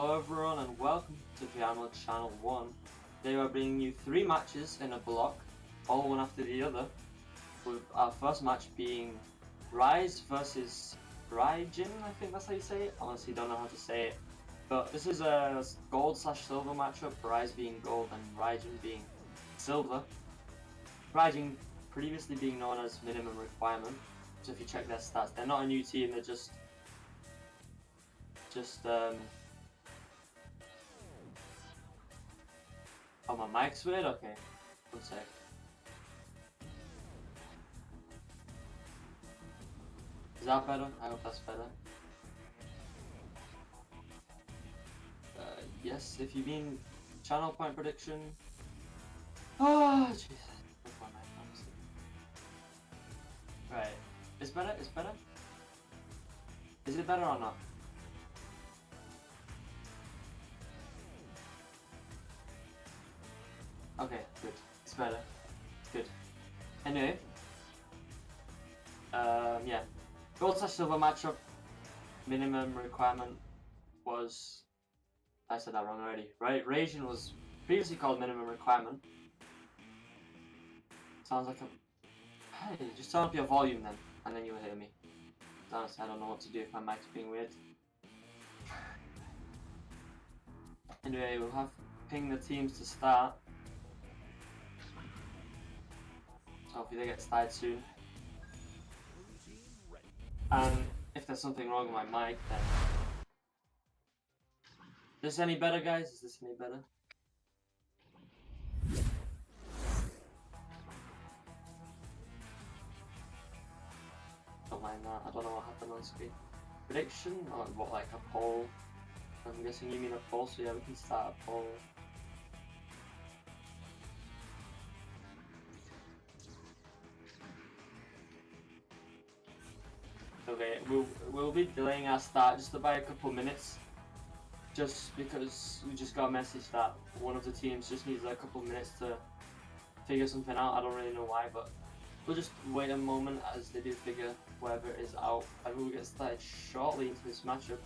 Hello everyone and welcome to VRML Channel 1. Today we're bringing you 3 matches in a block, all one after the other, with our first match being Rise versus Raijin, I think that's how you say it. Honestly don't know how to say it. But this is a gold/silver matchup, Rise being gold and Raijin being silver. Raijin previously being known as minimum requirement, so if you check their stats, they're not a new team, they're just oh, my mic's weird? Okay. One sec. Is that better? I hope that's better. Yes, if you mean channel point prediction. Oh, jeez. Right. It's better? It's better? Is it better or not? Okay, good. It's better. Good. Anyway. Yeah. Gold/silver matchup. Minimum requirement was... I said that wrong already. Right? Raijin was previously called minimum requirement. Sounds like a... Hey, just turn up your volume then, and then you'll hear me. Honestly, I don't know what to do if my mic's being weird. Anyway, we'll have ping the teams to start. So hopefully they get started soon. And if there's something wrong with my mic, then... Is this any better, guys? Is this any better? Don't mind that. I don't know what happened on screen. Prediction? Or what, like a poll? I'm guessing you mean a poll, so yeah, we can start a poll. Okay, we'll be delaying our start just about a couple minutes, just because we just got a message that one of the teams just needs a couple minutes to figure something out. I don't really know why, but we'll just wait a moment as they do figure whatever it is out, and we'll get started shortly into this matchup.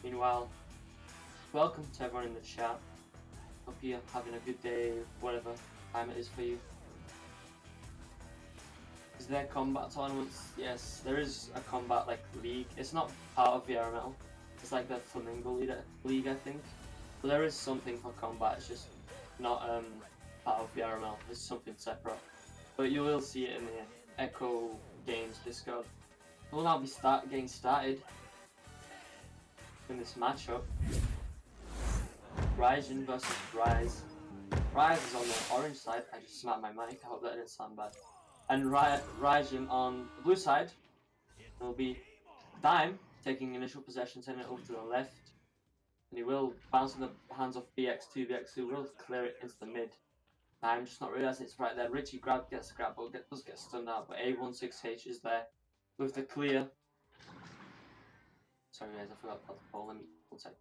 Meanwhile, welcome to everyone in the chat. Hope you're having a good day, whatever time it is for you. Is there combat tournaments? Yes, there is a combat like league. It's not part of VRML. It's like the Flamingo League, I think. But there is something for combat. It's just not part of VRML. It's something separate. But you will see it in the Echo Games Discord. We'll now be getting started in this matchup. Raijin versus Rise. Rise is on the orange side. I just smacked my mic. I hope that didn't sound bad. And Raijin on the blue side. It will be Dime taking initial possession, sending it over to the left. And he will bounce in the hands of BX2. BX2 will clear it into the mid. I'm just not realising it's right there. Richie gets a grab, but does get stunned out. But A16H is there with the clear. Sorry guys, I forgot about the ball. Let me one sec.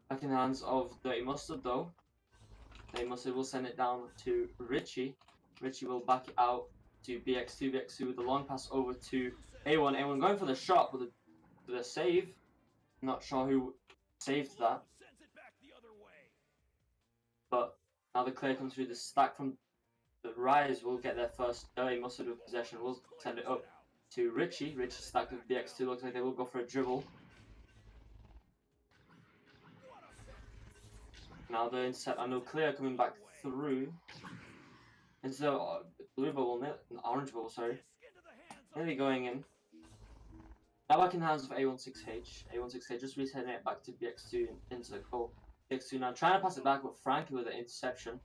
Back in the hands of Dirty Mustard though. Dirty Mustard will send it down to Richie. Richie will back it out to BX2. BX2 with the long pass over to A1. A1 going for the shot with the save. Not sure who saved that. But now the clear comes through. The stack from the Rise will get their first Dirty Mustard with possession. We'll send it up to Richie. Richie stacked with BX2. Looks like they will go for a dribble. Now the intercept and no clear coming back through into the blue bubble, orange bubble, sorry. Nearly going in. Now back in the hands of A16H. A16H just resetting it back to BX2 into the goal. BX2 now trying to pass it back, but Frankie with the interception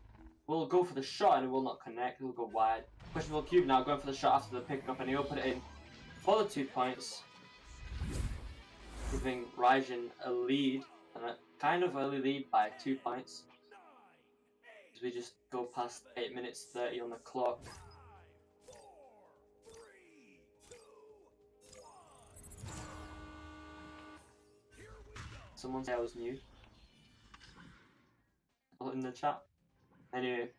will go for the shot and it will not connect. It will go wide. Questionable Cube now going for the shot after the pickup, and he'll put it in for the 2 points, giving Raijin a lead. And a kind of early lead by 2 points. As we just go past 8 minutes 30 on the clock. Someone say I was new. In the chat. Anyway.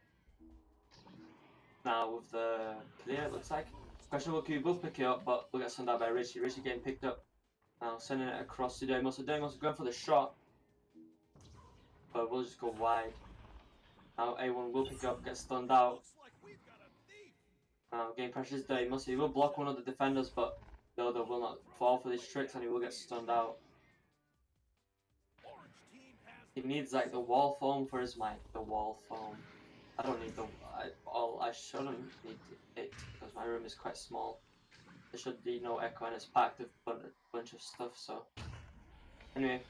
Now with the clear, it looks like. Questionable Cube will pick it up, but we'll get sent out by Richie. Richie getting picked up. Now sending it across to Deimos. Deimos going for the shot, but we'll just go wide. Now A1 will pick up, get stunned out. Now game pressures Deimos. He will block one of the defenders, but the other will not fall for these tricks and he will get stunned out. He needs like the wall foam for his mic. The wall foam. I don't need the. I shouldn't need it because my room is quite small. There should be no echo and it's packed with a bunch of stuff. So anyway,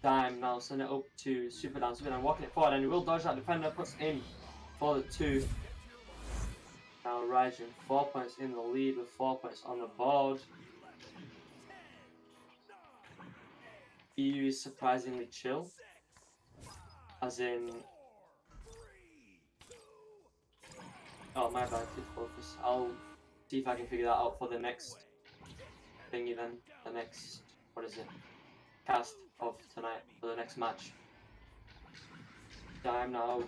Dime now send it up to Super Dan. Super Dan walking it forward and he will dodge that defender. Puts in for the 2. Now Raijin 4 points in the lead with 4 points on the board. EU is surprisingly chill, as in. Oh my bad, click focus. I'll see if I can figure that out for the next thingy then. The next, what is it? Cast of tonight, for the next match. I'm now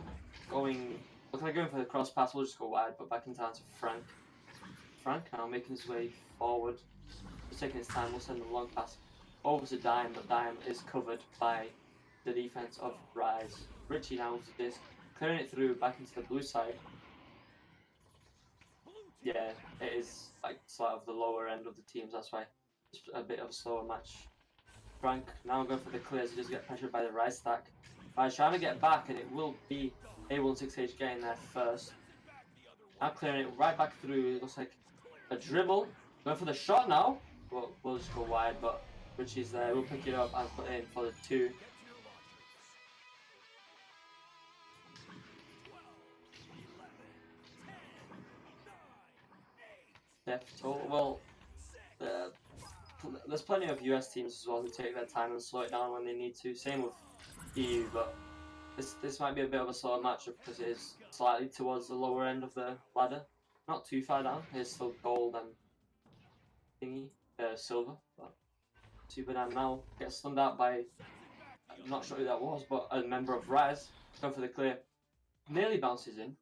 going, looking like going for the cross pass, we'll just go wide, but back in time to Frank. Frank now making his way forward. Just taking his time, we'll send the long pass over to Dime, but Dime is covered by the defense of Rise. Richie now with the disc, clearing it through back into the blue side. Yeah, it is like sort of the lower end of the teams, that's why it's a bit of a slower match. Frank now going for the clears, he does get pressured by the Rise stack. Rise trying to get back and it will be A16H getting there first. Now clearing it right back through, it looks like a dribble. Going for the shot now. We'll just go wide, but Richie's there, we'll pick it up and put it in for the 2. Depth total. Well, there's plenty of US teams as well who take their time and slow it down when they need to. Same with EU, but this might be a bit of a slower matchup because it is slightly towards the lower end of the ladder. Not too far down. It's still gold and thingy, silver. But Super Dan now gets stunned out by, I'm not sure who that was, but a member of Rise. Going for the clear. Nearly bounces in,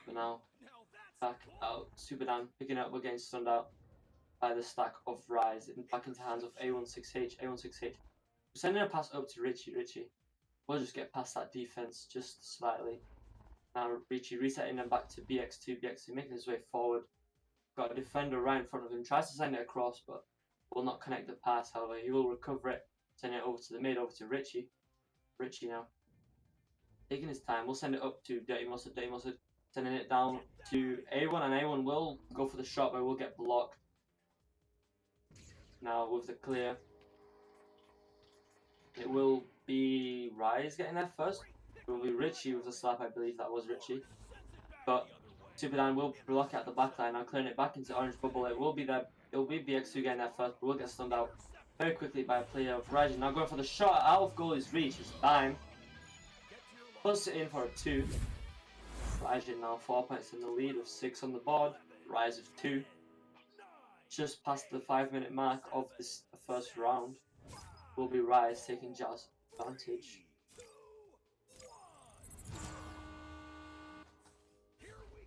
but now back out. Super Dan picking it up, we're getting stunned out by the stack of Rise. Back into hands of A16H. A16H. Sending a pass up to Richie. Richie will just get past that defense just slightly. Now Richie resetting them back to BX2. BX2 making his way forward. Got a defender right in front of him. Tries to send it across, but will not connect the pass. However, he will recover it. Send it over to the mid, over to Richie. Richie now taking his time. We'll send it up to Dirty Mustard. Dirty Mustard sending it down to A1, and A1 will go for the shot, but will get blocked. Now with the clear, it will be Rise getting there first. It will be Richie with the slap, I believe that was Richie. But Super Dan will block at the back line. Now clearing it back into Orange Bubble. It will be BX2 getting there first, but will get stunned out very quickly by a player of Rise. Now going for the shot out of goalie's reach. It's Dime. Puts it in for a 2. Raijin now 4 points in the lead with 6 on the board. Rise of 2. Just past the 5-minute mark of this first round. Will be Rise taking Jazz advantage.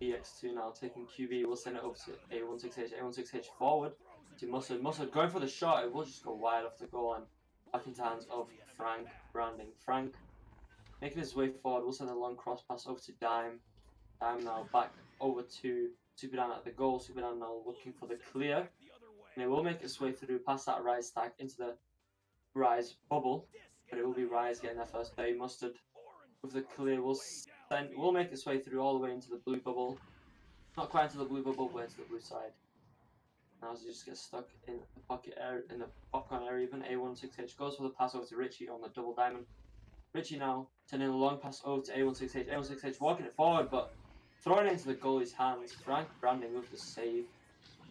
BX2 now taking QB. We'll send it up to A16H. A16H forward to Mustard. Mustard going for the shot. It will just go wide off the goal and back into hands of Frank Branding. Frank making his way forward. We'll send a long cross pass over to Dime. Dime now back over to Super Dan at the goal. Super Dan now looking for the clear. And it will make its way through past that Rise stack into the Rise bubble. But it will be Rise getting there first. Bay Mustard with the clear. We'll make its way through all the way into the blue bubble. Not quite into the blue bubble, but into the blue side. Now as he just gets stuck in the pocket area, in the popcorn area even. A16H goes for the pass over to Richie on the double diamond. Richie now turning a long pass over to A16H. A16H walking it forward, but throwing it into the goalie's hands. Frank Branding with the save.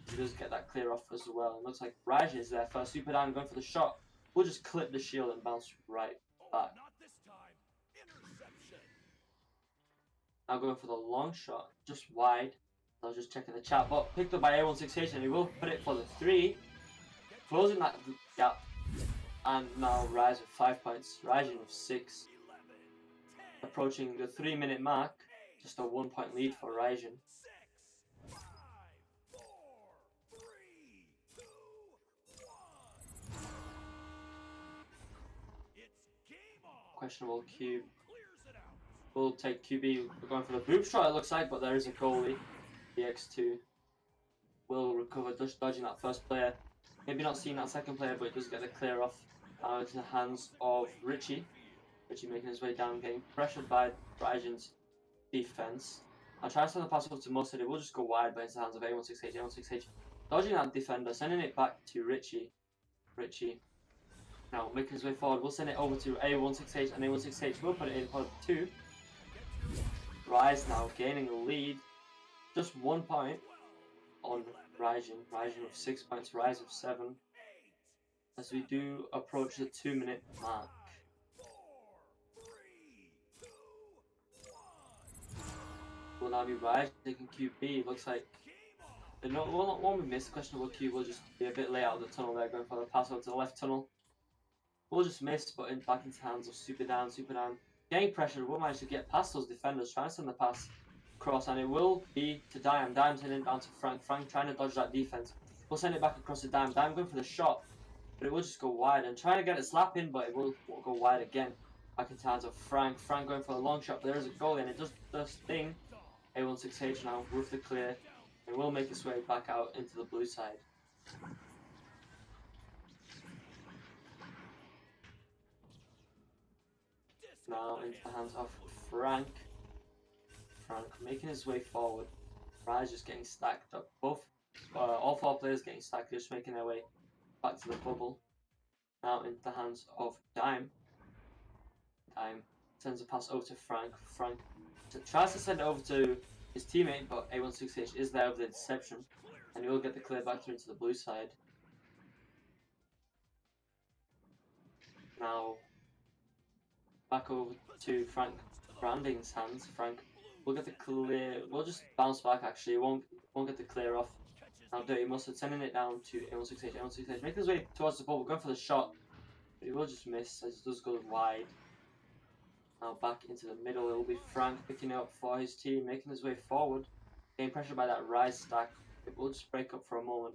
He does get that clear off as well. It looks like Raijin is there first. Super Dan going for the shot. We'll just clip the shield and bounce right back. Now going for the long shot, just wide. I was just checking the chat, but picked up by A16H and he will put it for the 3. Closing that gap. And now Rise with 5 points. Raijin with 6. Approaching the 3-minute mark. Just a 1-point lead for Raijin. questionable cube. We'll take QB. We're going for the boop shot, it looks like, but there is a goalie. The X2 will recover, just dodging that first player. Maybe not seeing that second player, but it does get the clear off into the hands of Richie. Richie making his way down, getting pressured by Raijin's defense. I'll try to send the pass over to Mustard. It will just go wide, but into the hands of A16H. A16H dodging that defender, sending it back to Richie. Richie now making his way forward. We'll send it over to A16H, and A16H will put it in for 2. Rise now gaining the lead. Just 1 point on Raijin. Raijin with 6 points, Rise with 7. As we do approach the 2-minute mark. Will now be Rise taking QB. Looks like one we missed. Questionable Q will just be a bit late out of the tunnel there, going for the pass over to the left tunnel. We'll just miss, but back into hands of Super Down. Getting pressured, will manage to get past those defenders, trying to send the pass across, and it will be to Dime. Dime sending it down to Frank. Frank trying to dodge that defense. We'll send it back across to Dime. Dime going for the shot, but it will just go wide and trying to get it slap in, but it will go wide again. Back into hands of Frank. Frank going for a long shot, but there is a goal, and it does the thing. A16H now with the clear. It will make its way back out into the blue side. Now into the hands of Frank. Frank making his way forward. Raj just getting stacked up. All 4 players getting stacked, just making their way back to the bubble. Now into the hands of Dime. Dime sends a pass over to Frank. Frank tries to send it over to his teammate, but A16H is there with the deception, and he will get the clear back through into the blue side. Now back over to Frank Branding's hands. Frank will get the clear. We'll just bounce back. Actually, won't get the clear off. Now Dirty Mustard sending it down to A16H. A16H making his way towards the ball. Going for the shot, but he will just miss as it does go wide. Now back into the middle, it will be Frank picking it up for his team, making his way forward. Getting pressured by that Rise stack. It will just break up for a moment.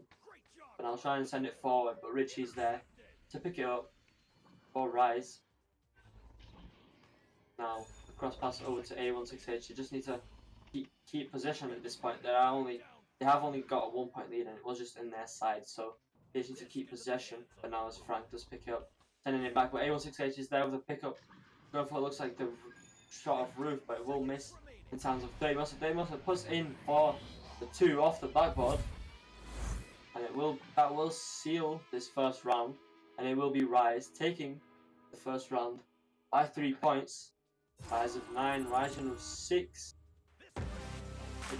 But I'll try and send it forward, but Richie's there to pick it up for Rise. Now, the cross pass over to A16H. You just need to keep possession at this point. They have only got a 1 point lead, and it was just in their side, so they just need to keep possession. But now as Frank does pick it up, sending it back, but A16H is there with a pickup. Going for what looks like the shot off roof, but it will miss in terms of Dirty Mustard puts in for the 2 off the backboard, and that will seal this first round, and it will be Rise taking the first round by 3 points. Rise of 9, Raijin of 6 in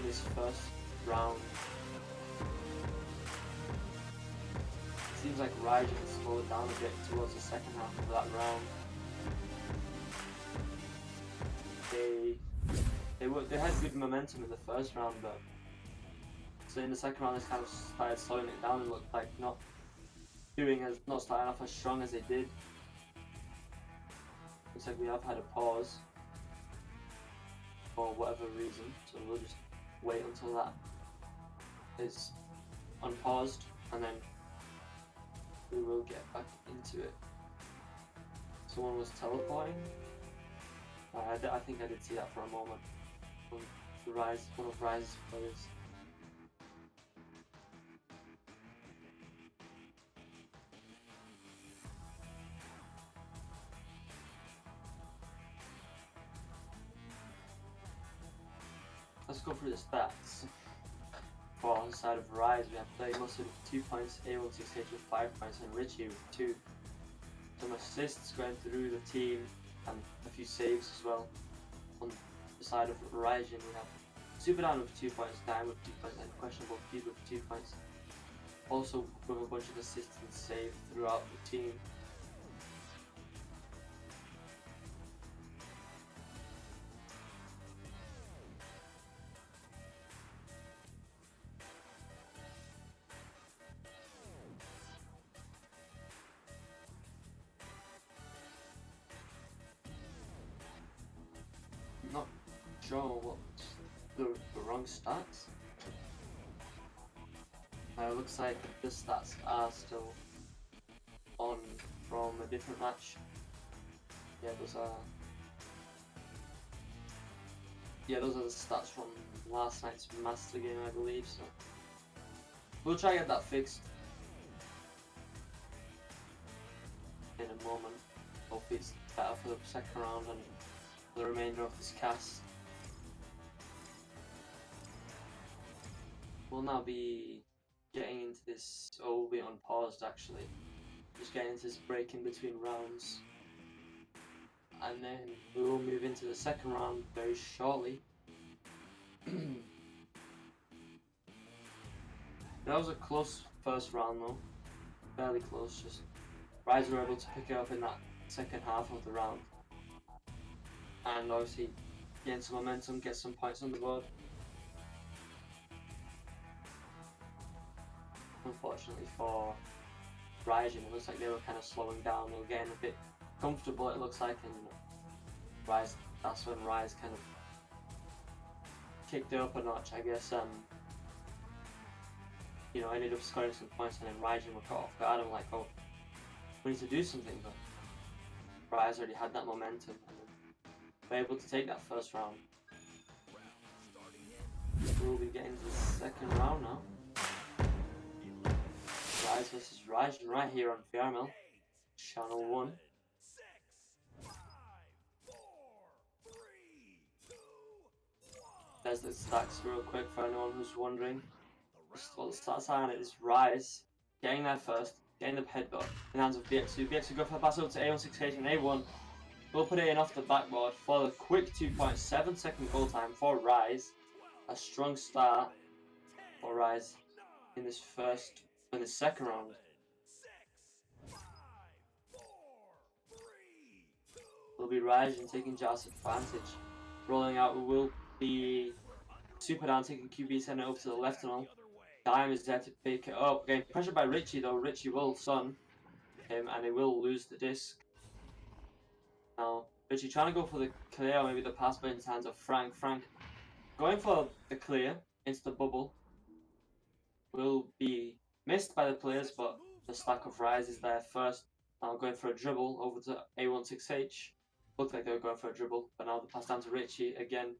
this first round. Seems like Raijin has slowed down a bit towards the second half of that round. They had good momentum in the first round, but so in the second round they kind of started slowing it down and looked like not starting off as strong as they did. Looks like we have had a pause for whatever reason, so we'll just wait until that is unpaused, and then we will get back into it. Someone was teleporting. I think I did see that for a moment. One of Rise's players. Let's go through the stats. For on the side of Rise, we have Dirty Mustard with 2 points, A16H with 5 points, and Richie with 2. Some assists going through the team, and a few saves as well. On the side of Raijin, we have Super Down with 2 points, Dime with 2 points, and Questionable Cube with 2 points. Also with a bunch of assists and saves throughout the team. Not sure what the wrong stats. Looks like the stats are still on from a different match. Yeah, those are the stats from last night's master game, I believe. So we'll try to get that fixed in a moment. Hopefully it's better for the second round and the remainder of this cast. We'll now be getting into this. Oh, we'll be unpaused actually. Just getting into this break in between rounds. And then we will move into the second round very shortly. That was a close first round though. Fairly close, just Rise were able to pick it up in that second half of the round. And obviously gain some momentum, get some points on the board. Unfortunately for Ryzen, it looks like they were kind of slowing down. They were getting a bit comfortable, it looks like, and Rise, that's when Rise kind of kicked it up a notch, I guess. You know, ended up scoring some points, and then Ryzen were caught off guard. I'm like, oh, we need to do something, but Rise already had that momentum, and were able to take that first round. We'll be getting to the second round now. Rise versus Ryzen right here on VRML, Channel 1. There's the stats real quick for anyone who's wondering. Just what the stats are on it is Rise getting there first, getting the headbutt in the hands of BX2. BX2 go for the pass over to A16 and A1. We'll put it in off the backboard for the quick 2.7 second goal time for Rise. A strong start for Rise in this second round. Will be Rise and taking Jar's advantage. Rolling out will be Super down, taking QB, sending it over to the left tunnel. Dime is there to pick it up. Getting pressured by Richie though. Richie will stun him and he will lose the disc. Now, Richie trying to go for the clear or maybe the pass, but in the hands of Frank. Frank going for the clear into the bubble. Will be missed by the players, but the stack of Rise is there first. Now going for a dribble over to A16H. Looked like they were going for a dribble, but now the pass down to Richie again.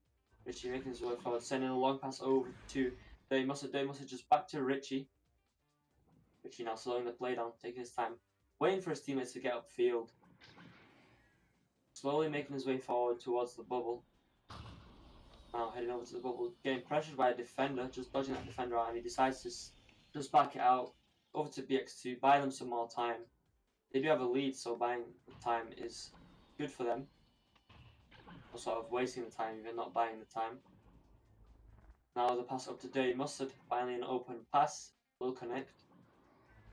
Richie making his way forward, sending a long pass over to They must have just back to Richie. Richie now slowing the play down, taking his time, waiting for his teammates to get upfield. Slowly making his way forward towards the bubble. Now heading over to the bubble, getting pressured by a defender, just dodging that defender out, and he decides to just back it out over to BX2, buy them some more time. They do have a lead, so buying the time is good for them. Or sort of wasting the time, even not buying the time. Now the pass up to Dirty Mustard, finally an open pass, will connect.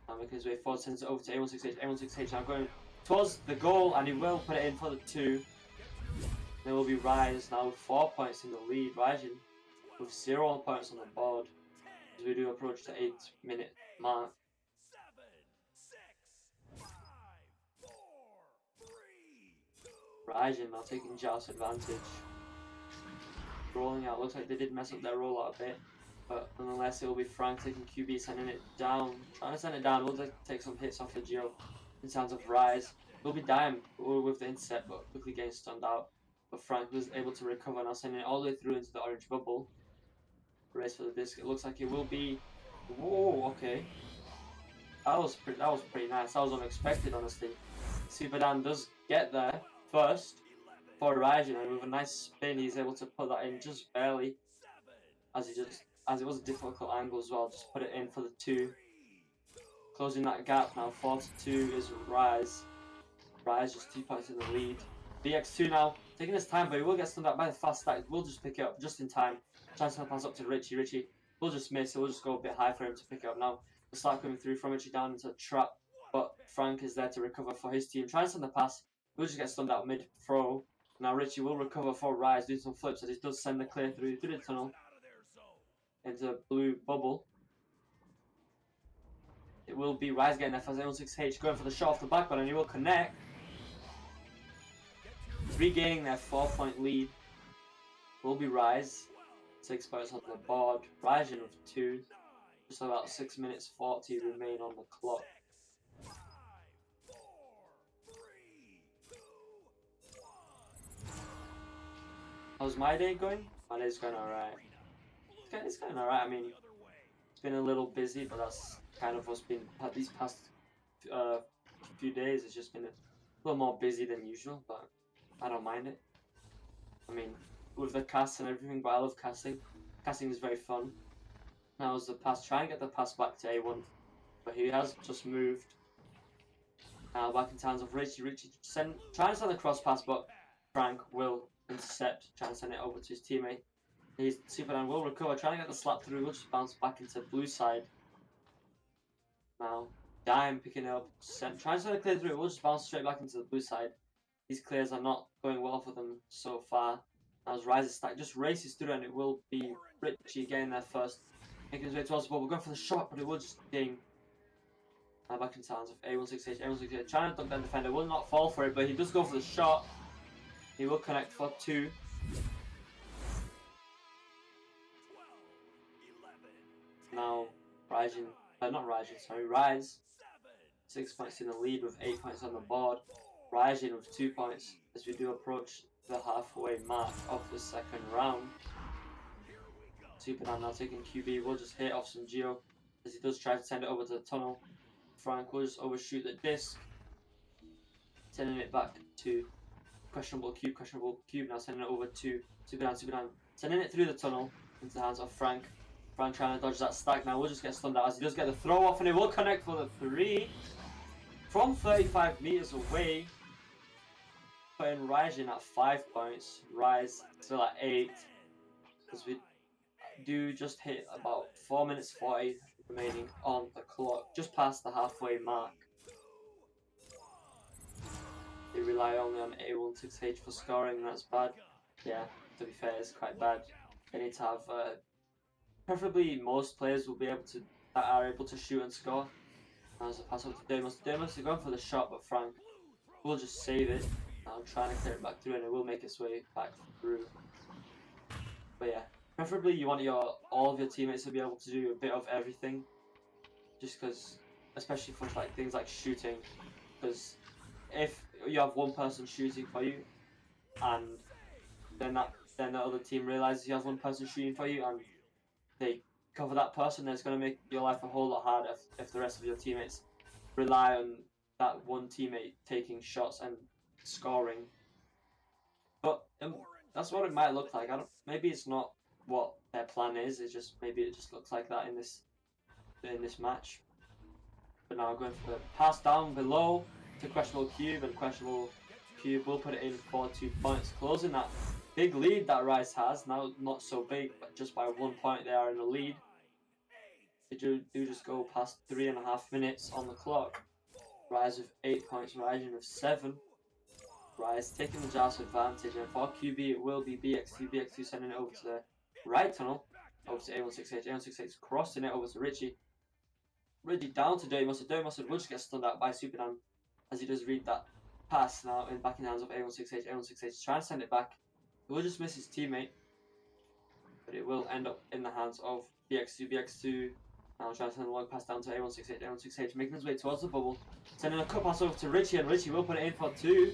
Now making his way forward, sends it over to A16H. A16H now going towards the goal, and he will put it in for the 2. There will be Rise now with 4 points in the lead, rising with 0 points on the board as we do approach the 8-minute mark. Rising now taking Jar's advantage. Rolling out, looks like they did mess up their rollout a bit, but nonetheless it will be Frank taking QB, sending it down, trying to send it down. We'll take some hits off the Geo in terms of Rise. Will be Dime with the intercept, but quickly getting stunned out. But Frank was able to recover, now sending it all the way through into the orange bubble. Race for the disc. It looks like it will be. Whoa, okay. That was pretty nice. That was unexpected, honestly. Super Dan does get there first for Rajan, and with a nice spin, he's able to put that in just barely. As it was a difficult angle as well, just put it in for the 2. Closing that gap now. 4-2 is Rise. Rise just 2 points in the lead. BX2 now taking his time, but he will get stunned out by the fast stack. We'll just pick it up just in time. Chance to pass up to Richie. Richie will just miss. It will just go a bit high for him to pick it up now. The slack coming through from Richie down into a trap, but Frank is there to recover for his team. Trying to send the pass. We'll just get stunned out mid-throw. Now Richie will recover for Rise, doing some flips as he does send the clear through the tunnel into the blue bubble. It will be Rise getting there for 06H, going for the shot off the backboard, and he will connect. Regaining their 4-point lead will be Rise. 6 points on the board. Rising with 2. Just about 6 minutes 40 remain on the clock. How's my day going? My day's going alright. It's going alright. I mean, it's been a little busy, but that's kind of what's been these past uh, few days. It's just been a little more busy than usual, but I don't mind it. I mean, with the cast and everything, but I love casting. Casting is very fun. Now is the pass. Try and get the pass back to A1, but he has just moved. Now back in terms of Richie. Richie trying to send the cross pass, but Frank will intercept, trying to send it over to his teammate. He's Superman will recover, trying to get the slap through, will just bounce back into blue side. Now, Dime picking up, trying to send a clear through, will just bounce straight back into the blue side. These clears are not going well for them so far. Now as Rise stack just races through, and it will be Richie getting there first. Making his way towards the ball, we're going for the shot, but it will just ding. Now back in terms of A168, A168 trying to dunk that defender, will not fall for it, but he does go for the shot. He will connect for 2. Now, Rise. 6 points in the lead with 8 points on the board. Raijin with 2 points as we do approach the halfway mark of the second round. Superman now taking QB, will just hit off some Geo as he does try to send it over to the tunnel. Frank will just overshoot the disc, sending it back to questionable cube, now sending it over to Superman, sending it through the tunnel into the hands of Frank. Frank trying to dodge that stack now, will just get stunned out as he does get the throw off, and it will connect for the 3 from 35 meters away, putting Raijin at 5 points, Rise still at 8, because we do just hit about 4 minutes 40 remaining on the clock, just past the halfway mark. They rely only on A16H for scoring, and that's bad. Yeah, to be fair, it's quite bad. They need to have, preferably most players will be able to, that are able to shoot and score. Now as a pass over to Deimos. Deimos is going for the shot, but Frank will just save it. Now trying to clear it back through, and it will make its way back through. But yeah, preferably you want all of your teammates to be able to do a bit of everything, just because, especially for things like shooting, because if you have one person shooting for you, and then the other team realizes you have one person shooting for you, and they cover that person, then it's going to make your life a whole lot harder if the rest of your teammates rely on that one teammate taking shots and scoring. But that's what it might look like. Maybe it's not what their plan is. Maybe it just looks like that in this match. But now going for the pass down below to questionable cube, and questionable cube will put it in for 2 points, closing that big lead that Rice has. Now not so big, but just by 1 point they are in the lead. They do just go past 3.5 minutes on the clock. Rise with 8 points, Rising with 7. Rise taking the Jars advantage, and for QB it will be BX2. BX2 sending it over to the right tunnel, over to A168. A168 crossing it over to Richie. Richie down to Dirty Mustard. Dirty Mustard will just get stunned out by Superman as he does read that pass now back in the hands of A168. A168 trying to send it back. He will just miss his teammate, but it will end up in the hands of BX2. BX2 now trying to send a long pass down to A168. A168 making his way towards the bubble, sending a cut pass over to Richie, and Richie will put it in for 2.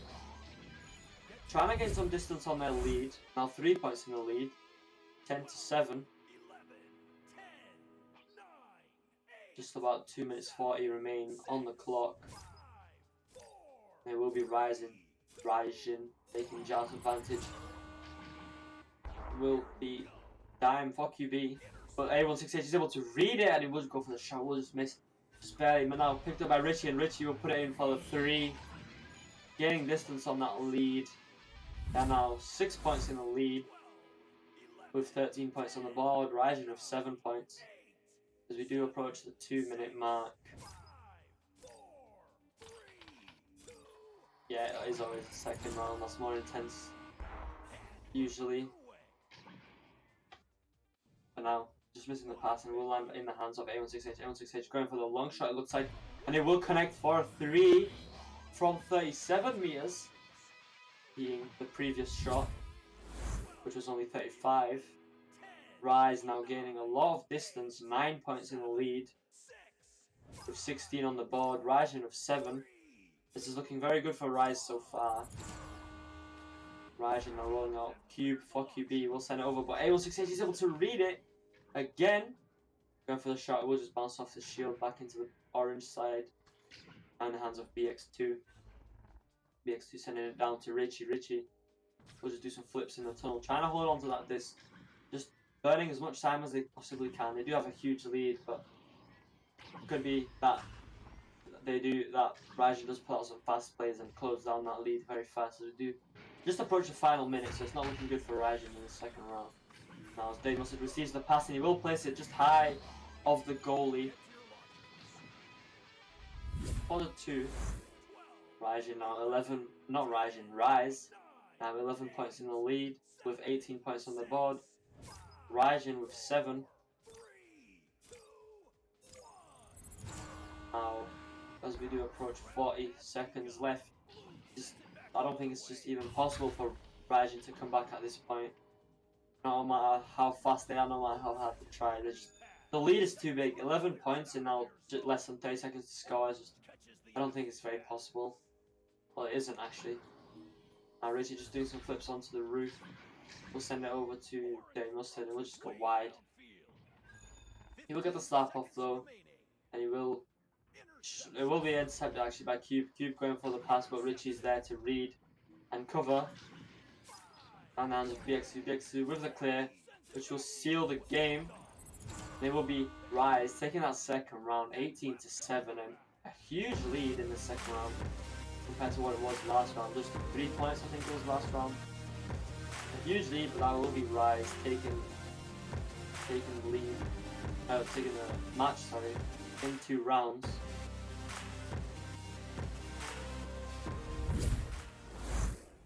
Trying to gain some distance on their lead. Now 3 points in the lead. 10-7. Just about 2 minutes 40 remain on the clock. They will be rising, taking Jar's advantage. Will be Dime for QB, but A168 is able to read it, and he will go for the shot. Will just miss, just barely. But now picked up by Richie, and Richie will put it in for the 3, gaining distance on that lead. They're now 6 points in the lead, with 13 points on the board. Rising with 7 points as we do approach the 2-minute mark. Yeah, it is always the second round. That's more intense usually. But now, just missing the pass, and will land in the hands of A168. A168 going for the long shot, it looks like, and it will connect for a 3 from 37 meters, being the previous shot, which was only 35. Rise now gaining a lot of distance, 9 points in the lead, with 16 on the board. Rising with 7. This is looking very good for Rise so far. Raijin are rolling out Cube for QB. We'll send it over, but A168 is able to read it again. Going for the shot, it will just bounce off the shield back into the orange side. And the hands of BX2. BX2 sending it down to Richie. Richie will just do some flips in the tunnel, trying to hold on to that disc. Just burning as much time as they possibly can. They do have a huge lead, but it could be that Raijin does put out some fast plays and close down that lead very fast as we do just approach the final minute, so it's not looking good for Raijin in the second round. Now as Dave Mustard receives the pass and he will place it just high of the goalie. For the 2. Raijin now 11, not Raijin, Rise. Now 11 points in the lead with 18 points on the board. Raijin with 7. Now, as we do approach 40 seconds left, I don't think it's just even possible for Raijin to come back at this point. No matter how fast they are, no matter how hard they try, the lead is too big. 11 points in now just less than 30 seconds to score. I don't think it's very possible. Well, it isn't actually. Now Richie just doing some flips onto the roof. We'll send it over to Dave Mustard and we'll just go wide. He will get the slap off though, and it will be intercepted actually by Cube. Cube going for the pass, but Richie's there to read and cover. And the hands of BX2. BX2 with the clear, which will seal the game. They will be Rise taking that second round, 18-7, and a huge lead in the second round compared to what it was last round. Just 3 points, I think it was last round. A huge lead, but that will be Rise taking the lead, taking the match, sorry, in 2 rounds.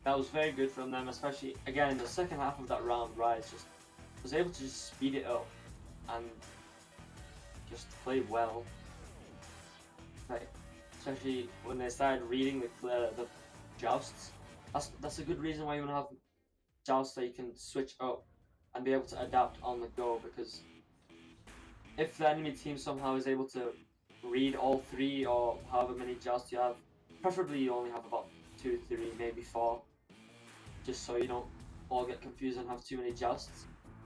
That was very good from them, especially again in the second half of that round. Rise just was able to just speed it up and just play well. Like, especially when they started reading the jousts. That's a good reason why you want to have jousts that you can switch up and be able to adapt on the go, because if the enemy team somehow is able to read all 3 or however many jousts you have, preferably you only have about 2, 3, maybe 4, just so you don't all get confused and have too many jousts.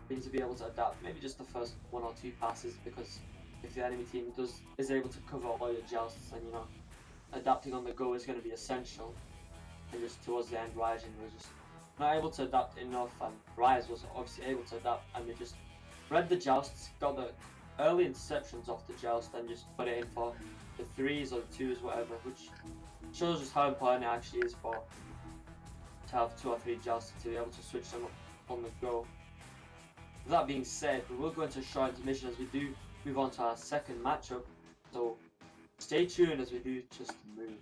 You need to be able to adapt maybe just the first 1 or 2 passes, because if the enemy team is able to cover all your jousts, then adapting on the go is going to be essential. And just towards the end, Raijin was just not able to adapt enough, and Rise was obviously able to adapt, and they just read the jousts, got the early interceptions off the joust, and just put it in for the 3s or the 2s, whatever, which shows just how important it actually is to have 2 or 3 jousts to be able to switch them up on the go. With that being said, we will go into a short intermission as we do move on to our second matchup, so stay tuned as we do just move.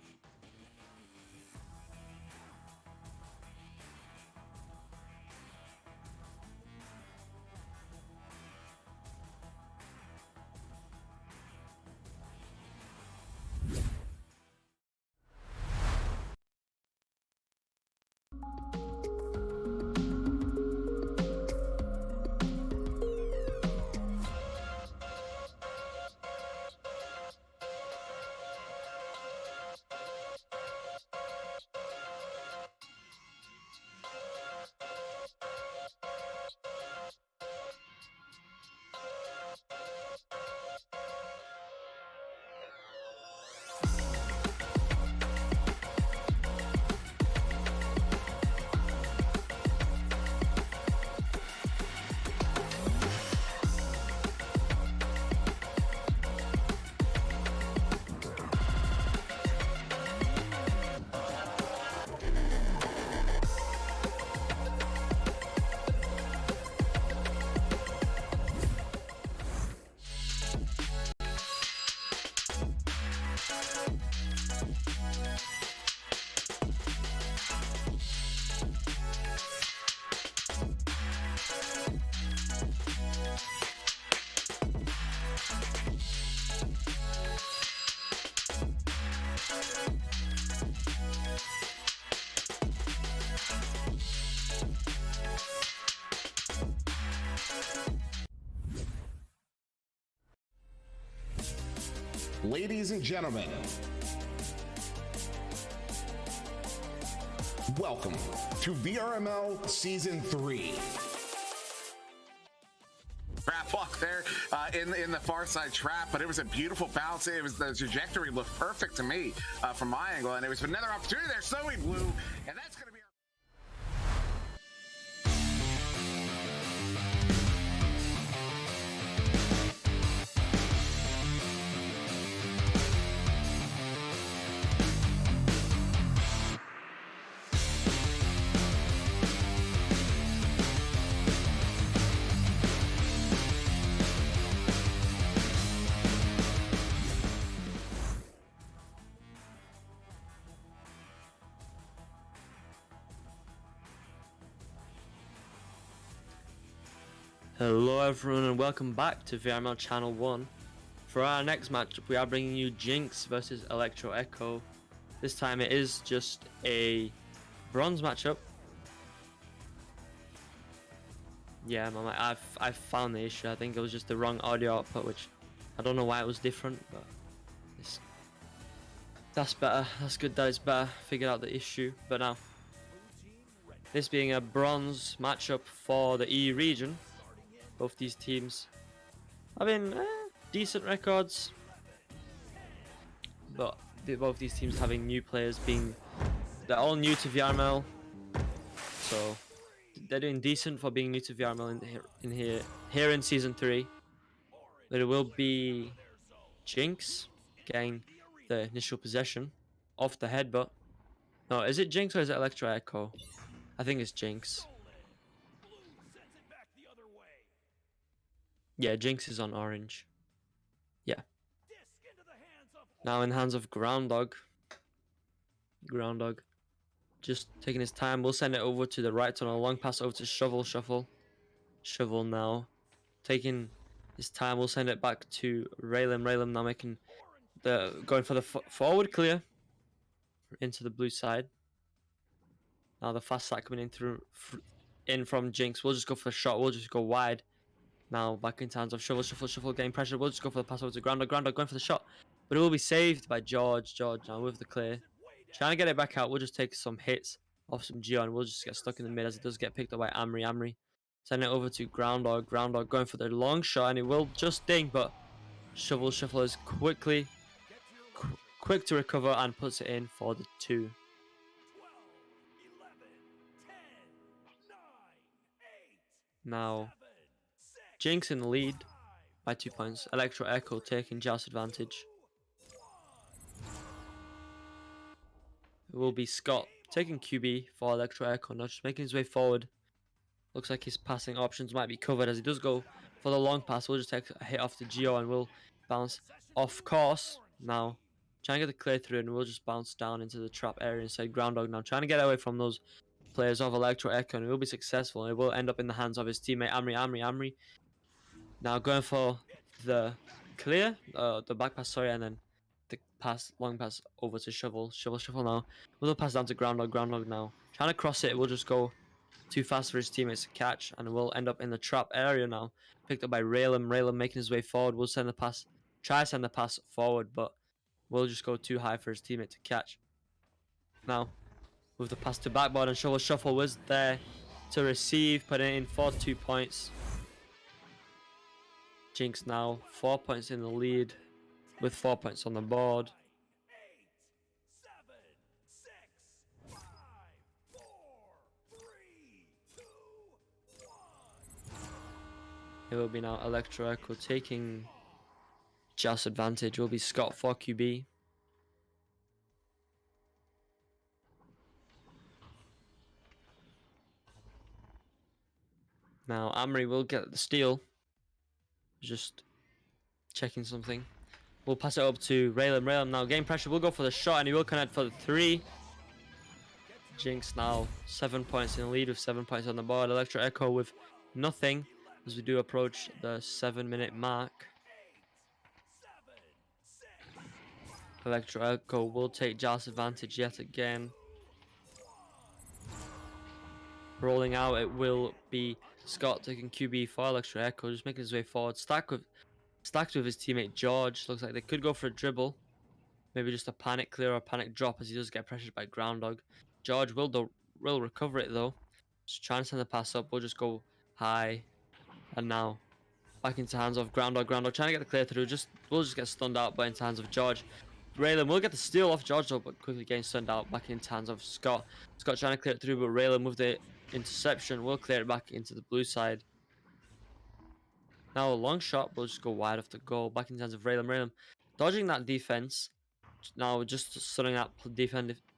Ladies and gentlemen, Welcome to VRML Season 3. Trap block there in the far side trap, but it was a beautiful bounce. It was, the trajectory looked perfect to me from my angle, and it was another opportunity there. Snowy Blue, and that's going to be our... Hello everyone and welcome back to VRML Channel 1. For our next matchup we are bringing you Jinx versus Electro Echo. This time it is just a bronze matchup. Yeah, I found the issue. I think it was just the wrong audio output, which I don't know why it was different, but that's better. That's good that it's better. Figured out the issue. But now, this being a bronze matchup for the E region, both these teams having decent records, but both these teams having new players, they're all new to VRML, so they're doing decent for being new to VRML here in Season 3. But it will be Jinx getting the initial possession off the headbutt. No, is it Jinx or is it Electro Echo? I think it's Jinx. Yeah, Jinx is on orange. Yeah. Now in the hands of Groundhog. Groundhog just taking his time. We'll send it over to the right tunnel. Long pass over to Shovel. Shovel now taking his time. We'll send it back to Raylim. Raylim now making going for the forward clear into the blue side. Now the fast side coming in from Jinx. We'll just go for a shot. We'll just go wide. Now back in hands of Shovel. Shovel getting pressure. We'll just go for the pass over to Groundhog. Groundhog going for the shot, but it will be saved by George. George now with the clear. Trying to get it back out. We'll just take some hits off some Geo and we'll just get stuck in the mid as it does get picked up by Amri. Amri send it over to Groundhog. Groundhog going for the long shot and it will just ding, but Shovel is quick to recover and puts it in for the 2. Now Jinx in the lead by 2 points. Electro Echo taking Joust advantage. It will be Scott taking QB for Electro Echo, now just making his way forward. Looks like his passing options might be covered as he does go for the long pass. We'll just take a hit off the Geo and we'll bounce off course. Now trying to get the clear through and we'll just bounce down into the trap area inside Groundhog now. Trying to get away from those players of Electro Echo and it will be successful. And it will end up in the hands of his teammate Amri. Now going for the clear, the back pass, sorry, and then the long pass over to Shovel now. We'll pass down to Groundhog now. Trying to cross it, we'll just go too fast for his teammates to catch, and we'll end up in the trap area now. Picked up by Raylim making his way forward. We'll send the pass forward, but we'll just go too high for his teammate to catch. Now, with the pass to backboard, and Shuffle was there to receive, put it in for 2 points. Jinx now 4 points in the lead with 4 points on the board. It will be now Electro Echo taking Joust advantage. It will be Scott for QB. Now Amri will get the steal. Just checking something. We'll pass it up to Raylim now getting pressure. We'll go for the shot and he will connect for the 3. Jinx now 7 points in the lead with 7 points on the board. Electro Echo with nothing as we do approach the 7-minute mark. Electro Echo will take Joust advantage yet again. Rolling out, it will be Scott taking QB for Electro Echo, just making his way forward. Stacked with his teammate George. Looks like they could go for a dribble. Maybe just a panic clear or a panic drop as he does get pressured by Groundhog. George will will recover it though. Just trying to send the pass up. We'll just go high. And now back into hands of Groundhog. Groundhog trying to get the clear through. We'll just get stunned out by into hands of George. Raylan will get the steal off George though, but quickly getting stunned out back into hands of Scott. Scott trying to clear it through, but Raylan with the interception will clear it back into the blue side. Now a long shot, we'll just go wide off the goal. Back into hands of Raylan. Raylan dodging that defense. Now just stunning that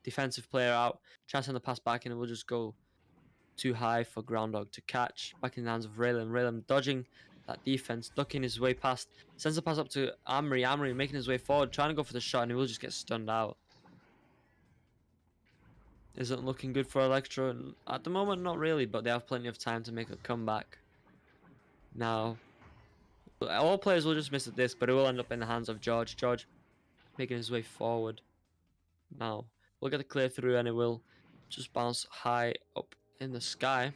defensive player out. Trying to send the pass back, and it will just go too high for Groundhog to catch. Back in the hands of Raylan. Raylan dodging that defense, ducking his way past. Sends the pass up to Amri. Amri making his way forward, trying to go for the shot, and he will just get stunned out. Isn't looking good for Electro. At the moment, not really, but they have plenty of time to make a comeback. Now, all players will just miss at this, but it will end up in the hands of George. George making his way forward. Now, we'll get the clear through, and it will just bounce high up in the sky.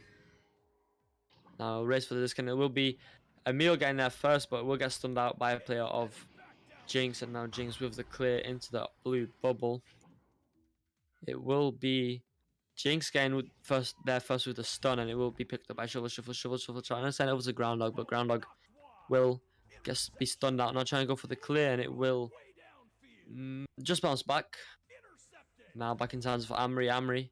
Now, race for the discount. It will be Emil getting there first, but we'll get stunned out by a player of Jinx, and now Jinx with the clear into the blue bubble. It will be Jinx getting first with the stun, and it will be picked up by Shovel, trying to send it over to Groundhog, but Groundhog will be stunned out. Now trying to go for the clear, and it will just bounce back. Now back in hands for Amri. Amri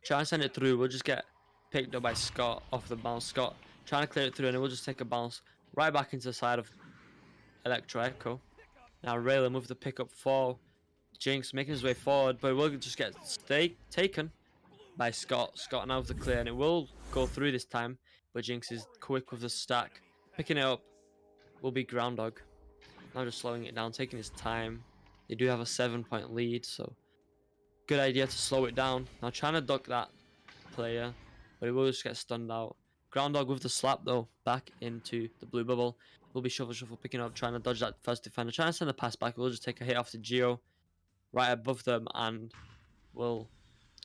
trying to send it through. We'll just get picked up by Scott off the bounce. Scott trying to clear it through, and it will just take a bounce right back into the side of Electro Echo. Now Raylan with the pickup for Jinx, making his way forward, but it will just get taken by Scott. Scott now with the clear, and it will go through this time, but Jinx is quick with the stack. Picking it up will be Groundhog. Now just slowing it down, taking his time. They do have a 7-point lead, so good idea to slow it down. Now trying to duck that player, but it will just get stunned out. Groundhog with the slap though, back into the blue bubble. Will be Shuffle picking up, trying to dodge that first defender, trying to send the pass back. We'll just take a hit off the Geo right above them, and will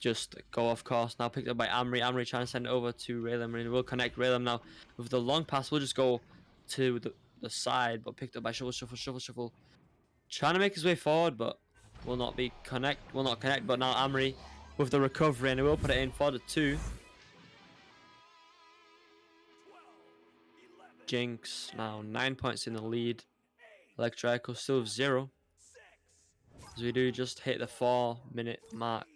just go off course. Now picked up by Amri. Amri trying to send it over to Raylan, and will connect Raylan now with the long pass. We'll just go to the side, but picked up by Shuffle. Trying to make his way forward, but will not connect. But now Amri with the recovery, and he will put it in for the 2. Jinx now 9 points in the lead. Electro Echo still with 0. As we do just hit the 4-minute mark.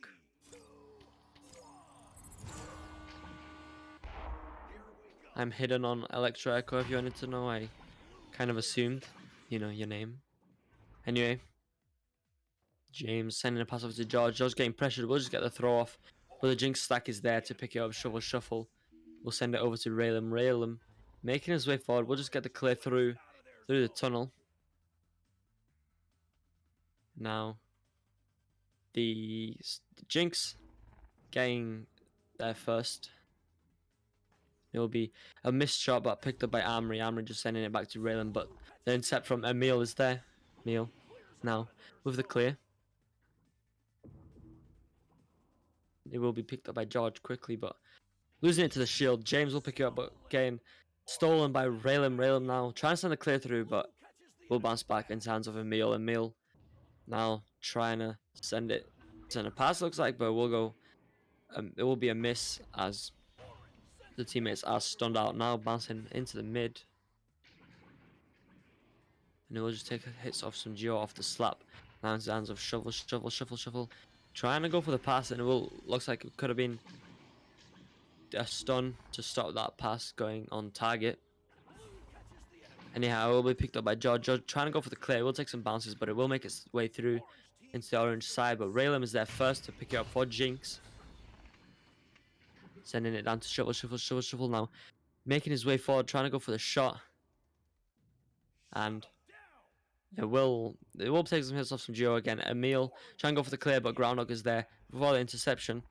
I'm hidden on Electro Echo if you wanted to know. I kind of assumed, you know, your name. Anyway, James sending a pass over to George. George getting pressured. We'll just get the throw off. But the Jinx stack is there to pick it up. Shuffle. We'll send it over to Raylan. Raylan making his way forward. We'll just get the clear through the tunnel. Now, the Jinx getting there first. It will be a missed shot, but picked up by Amri. Amri just sending it back to Raylan, but the intercept from Emil is there. Emil now with the clear. It will be picked up by George quickly, but losing it to the shield. James will pick it up, but getting stolen by Raylan. Raylan now trying to send the clear through, but will bounce back into hands of Emil. Emil now trying to send a pass, looks like, but we'll go. It will be a miss as the teammates are stunned out. Now bouncing into the mid, and it will just take hits off some Geo off the slap. Now into the hands of Shuffle. Trying to go for the pass, and it looks like it could have been a stun to stop that pass going on target. Anyhow, it will be picked up by George. George trying to go for the clear. It will take some bounces, but it will make its way through into the orange side. But Raylan is there first to pick it up for Jinx. Sending it down to Shuffle now. Making his way forward, trying to go for the shot. And it will take some hits off some Geo again. Emil trying to go for the clear, but Groundhog is there before the interception.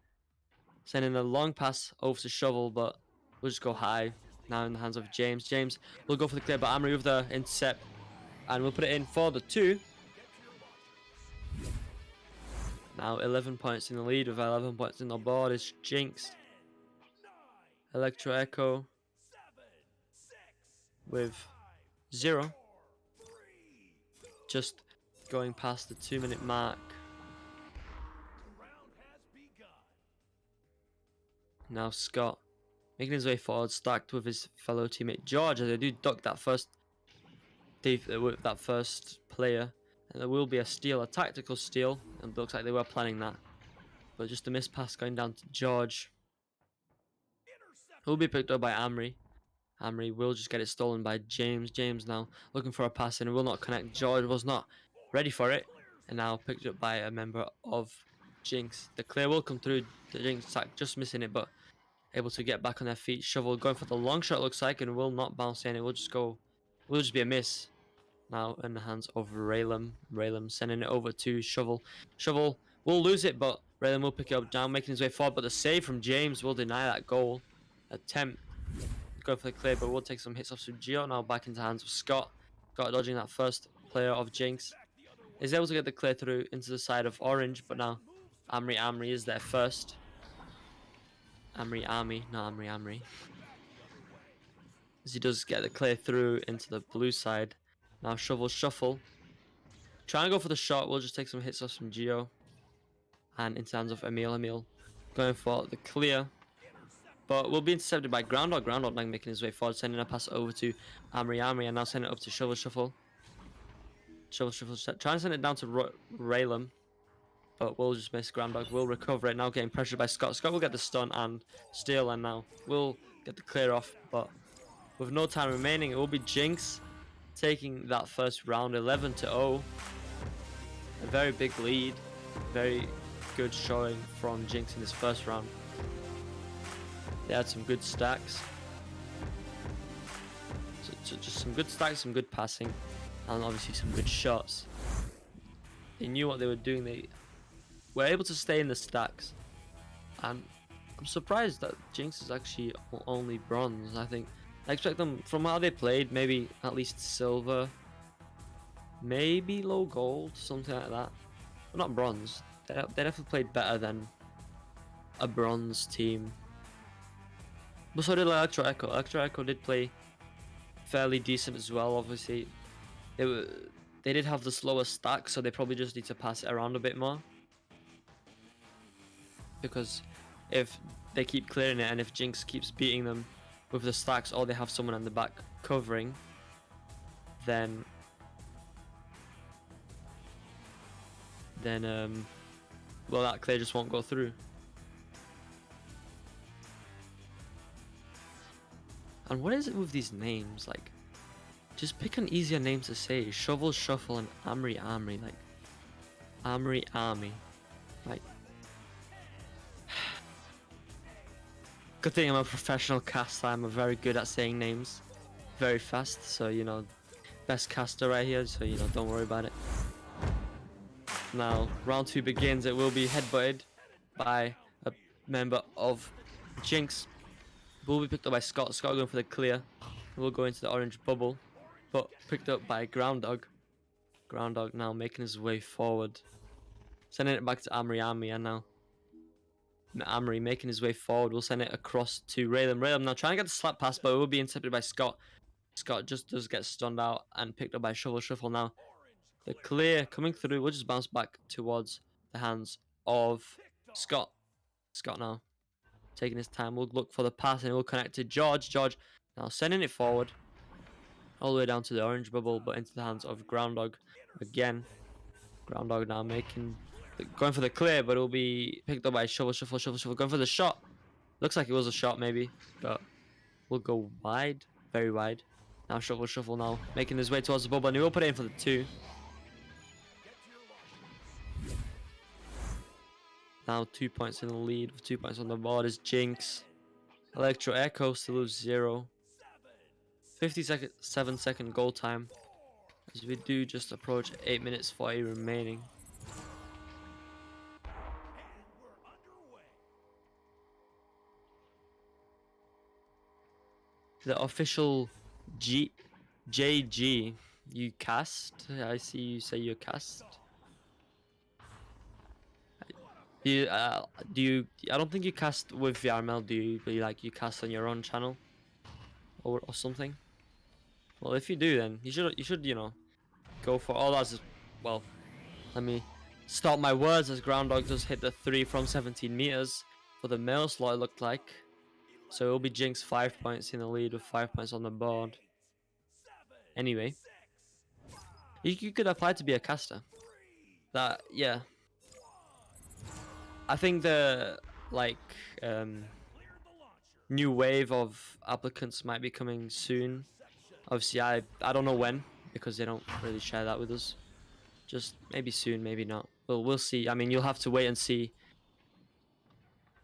Sending a long pass over to Shovel, but we'll just go high. Now in the hands of James. James will go for the clear, but Amri with the intercept. And we'll put it in for the 2. Now 11 points in the lead with 11 points in the board is Jinx. Electro Echo with 0. Just going past the 2-minute mark. Now Scott making his way forward, stacked with his fellow teammate George, as they do duck that first player, and there will be a steal, a tactical steal, and it looks like they were planning that, but just a missed pass going down to George, who will be picked up by Amri. Amri will just get it stolen by James. James now looking for a pass and will not connect. George was not ready for it, and now picked up by a member of Jinx. The clear will come through. The Jinx attack just missing it, but able to get back on their feet. Shovel going for the long shot, looks like, and will not bounce in. It will just be a miss. Now in the hands of Raylem. Raylem sending it over to Shovel. Shovel will lose it, but Raylem will pick it up down, making his way forward. But the save from James will deny that goal attempt. Going for the clear, but will take some hits off Sugio. Now back into the hands of Scott. Scott dodging that first player of Jinx. Is able to get the clear through into the side of Orange, but now Amri is there first. Amri. As he does get the clear through into the blue side. Now Shovel Shuffle. Trying to go for the shot. We'll just take some hits off from Gio. And into the hands of Emil. Emil going for the clear. But will be intercepted by Groundhog. Groundhog now making his way forward. Sending a pass over to Amri. And now sending it up to Shovel Shuffle. Shovel Shuffle trying to send it down to Raylem. But will just miss. Groundhog will recover it. Now getting pressured by Scott. Scott will get the stun and steal. And now will get the clear off. But with no time remaining, it will be Jinx taking that first round 11-0. A very big lead. Very good showing from Jinx in this first round. They had some good stacks. So just some good stacks, some good passing, and obviously some good shots. They knew what they were doing. They were able to stay in the stacks. And I'm surprised that Jinx is actually only bronze. I expect them, from how they played, maybe at least silver, maybe low gold, something like that. But not bronze. They definitely played better than a bronze team. But so did Electro Echo. Electro Echo did play fairly decent as well. Obviously, they did have the slower stack, so they probably just need to pass it around a bit more. Because if they keep clearing it, and if Jinx keeps beating them with the stacks, or they have someone in the back covering, then well, that clear just won't go through. And what is it with these names? Like, just pick an easier name to say. Shovel Shuffle and Amri. Like, Amri. Like, good thing I'm a professional caster. I'm very good at saying names very fast. So, you know, best caster right here. So, you know, don't worry about it. Now, round 2 begins. It will be headbutted by a member of Jinx. Will be picked up by Scott. Scott going for the clear. Will go into the orange bubble, but picked up by Groundhog. Groundhog now making his way forward, sending it back to Amri, and now Amri making his way forward. Will send it across to Raylem. Raylem now trying to get the slap pass, but it will be intercepted by Scott. Scott just does get stunned out and picked up by Shovel Shuffle. Now the clear coming through will just bounce back towards the hands of Scott. Scott now taking his time, will look for the pass and it will connect to George. George now sending it forward all the way down to the orange bubble, but into the hands of Groundhog again. Groundhog now going for the clear, but it will be picked up by Shovel Shuffle going for the shot. Looks like it was a shot maybe, but will go wide, very wide. Now Shovel Shuffle now making his way towards the bubble, and he will put it in for the 2. Now 2 points in the lead with 2 points on the board is Jinx. Electro Echo still lose 0. 57-second goal time, as we do just approach 8 minutes 40 remaining. The official JG, you cast? I see you say you cast. I don't think you cast with VRML, do you? But you cast on your own channel or something? Well, if you do, then you should you know, go for all that. Well, let me stop my words, as Groundhog does hit the 3 from 17 meters for the male slot, it looked like. So it will be Jinx 5 points in the lead with 5 points on the board. Anyway, you could apply to be a caster. That, yeah. I think the, like, new wave of applicants might be coming soon. Obviously, I don't know when, because they don't really share that with us. Just maybe soon, maybe not. Well, we'll see. I mean, you'll have to wait and see,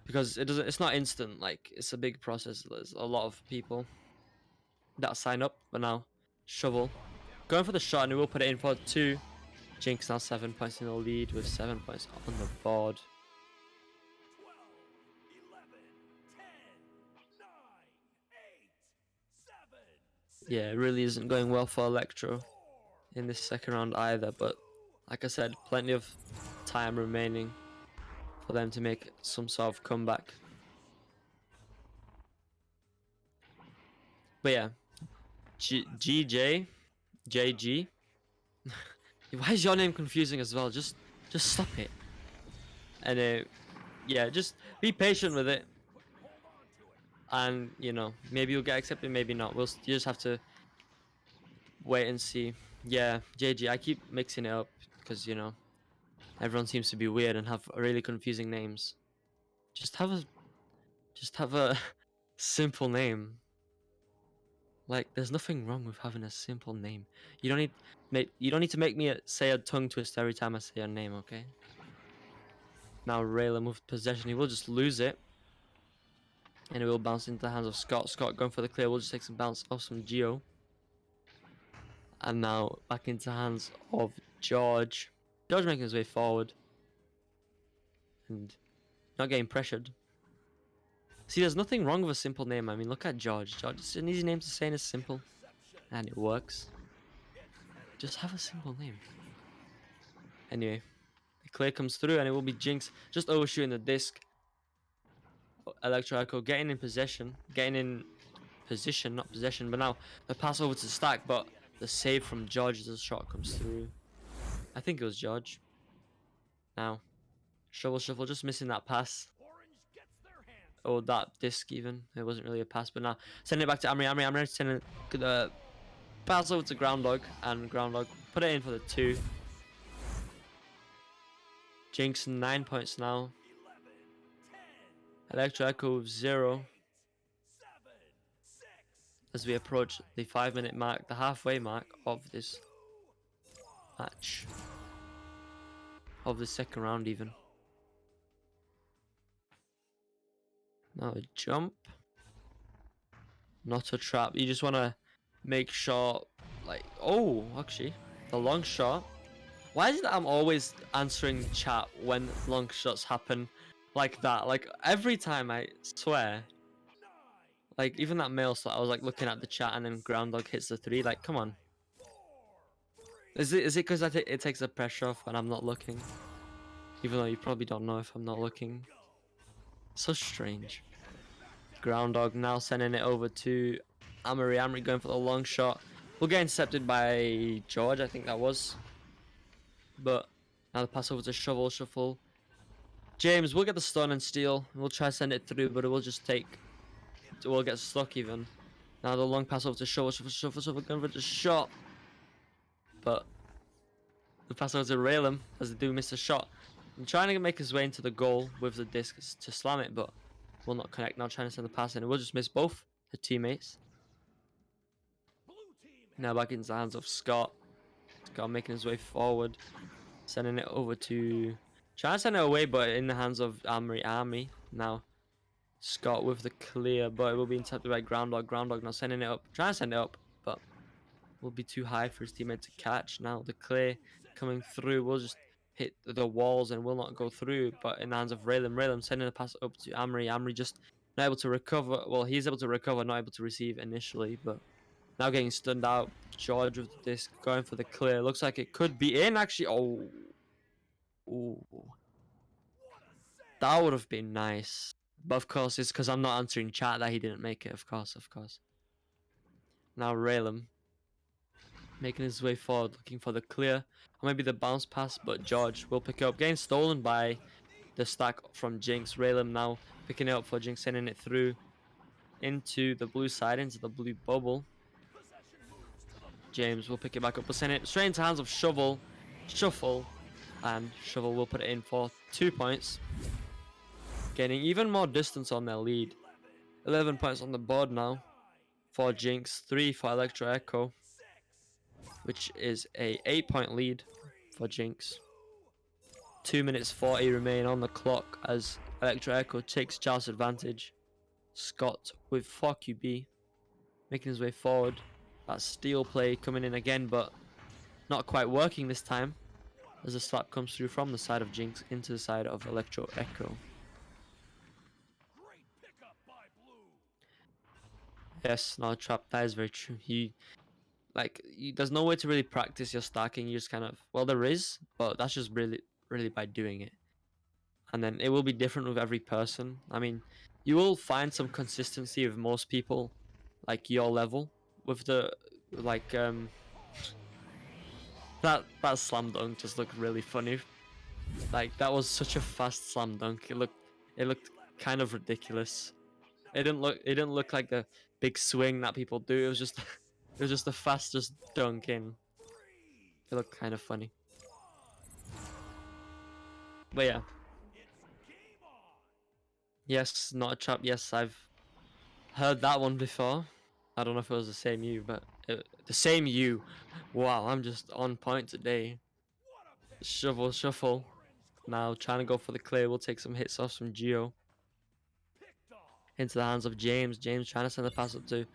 because it's not instant. Like, it's a big process. There's a lot of people that sign up, but now Shovel going for the shot, and we will put it in for 2. Jinx now 7 points in the lead with 7 points on the board. Yeah, it really isn't going well for Electro in this second round either, but like I said, plenty of time remaining for them to make some sort of comeback. But yeah, JG. Why is your name confusing as well? Just stop it. And yeah, just be patient with it. And you know, maybe you'll get accepted, maybe not. You just have to wait and see. Yeah, JG. I keep mixing it up because you know everyone seems to be weird and have really confusing names. Just have a simple name. Like, there's nothing wrong with having a simple name. You don't need to make me say a tongue twister every time I say a name, okay? Now Raylan with possession, he will just lose it. And it will bounce into the hands of Scott. Scott going for the clear, will just take some bounce off some Geo. And now back into hands of George. George making his way forward. And not getting pressured. See, there's nothing wrong with a simple name. I mean, look at George. George, it's an easy name to say and it's simple. And it works. Just have a simple name. Anyway, the clear comes through and it will be Jinx just overshooting the disc. Electro Echo getting in possession. Getting in position, not possession. But now the pass over to Stack. But the save from George as the shot comes through. I think it was George. Now, Shovel Shuffle just missing that pass. Oh, that disc even. It wasn't really a pass, but now sending it back to Amri. Amri sending the pass over to Groundhog, and Groundhog put it in for the 2. Jinx 9 points now. Electro Echo with 0. As we approach the 5-minute mark, the halfway mark of this match. Of the second round even. Now a jump. Not a trap. You just want to make sure, like, oh, actually, the long shot. Why is it that I'm always answering chat when long shots happen like that? Like, every time, I swear. Like, even that male slot, I was, like, looking at the chat and then Groundhog hits the 3. Like, come on. Is it because it takes the pressure off when I'm not looking? Even though you probably don't know if I'm not looking. So strange. Groundhog now sending it over to Amory. Amory going for the long shot. Will get intercepted by George, I think that was. But now the pass over to Shovel Shuffle. James will get the stun and steal. We'll try to send it through, but it will just take. It will get stuck even. Now the long pass over to Shovel Shuffle going for the shot. But the pass over to Raylan as they do miss a shot. I'm trying to make his way into the goal with the disc to slam it, but will not connect. Now trying to send the pass in. It will just miss both the teammates. Now back into the hands of Scott. Scott making his way forward. Sending it over to... Trying to send it away, but in the hands of Army. Now Scott with the clear, but it will be intercepted by Groundhog. Groundhog now sending it up. Trying to send it up, but will be too high for his teammate to catch. Now the clear coming through will just hit the walls and will not go through, but in the hands of Raylan. Raylan sending the pass up to Amri. Amri just not able to recover. Well, he's able to recover, not able to receive initially, but now getting stunned out. George with the disc going for the clear. Looks like it could be in actually. Oh. Ooh. That would have been nice. But of course, it's because I'm not answering chat that he didn't make it. Of course. Now Raylan making his way forward, looking for the clear. Or maybe the bounce pass, but George will pick it up. Getting stolen by the stack from Jinx. Raylan now picking it up for Jinx, sending it through into the blue side, into the blue bubble. James will pick it back up, but send it straight into hands of Shuffle, and Shovel will put it in for 2 points, gaining even more distance on their lead. 11 points on the board now for Jinx, 3 for Electro Echo, which is a 8-point lead for Jinx. 2 minutes 40 remain on the clock as Electro Echo takes Charles advantage. Scott with 4 QB making his way forward. That steal play coming in again, but not quite working this time, as the slap comes through from the side of Jinx into the side of Electro Echo. Yes, no trap. That is very true. There's no way to really practice your stacking. You just kind of, well, there is, but that's just really by doing it. And then it will be different with every person. I mean, you will find some consistency with most people, like your level, with the that slam dunk just looked really funny. Like, that was such a fast slam dunk. It looked kind of ridiculous. It didn't look like the big swing that people do. It was just the fastest dunk in. It looked kind of funny. But yeah. Yes, not a trap. Yes, I've heard that one before. I don't know if it was the same you, but the same you. Wow, I'm just on point today. Shuffle. Now trying to go for the clear. We'll take some hits off from Geo. Into the hands of James. James trying to send the pass up to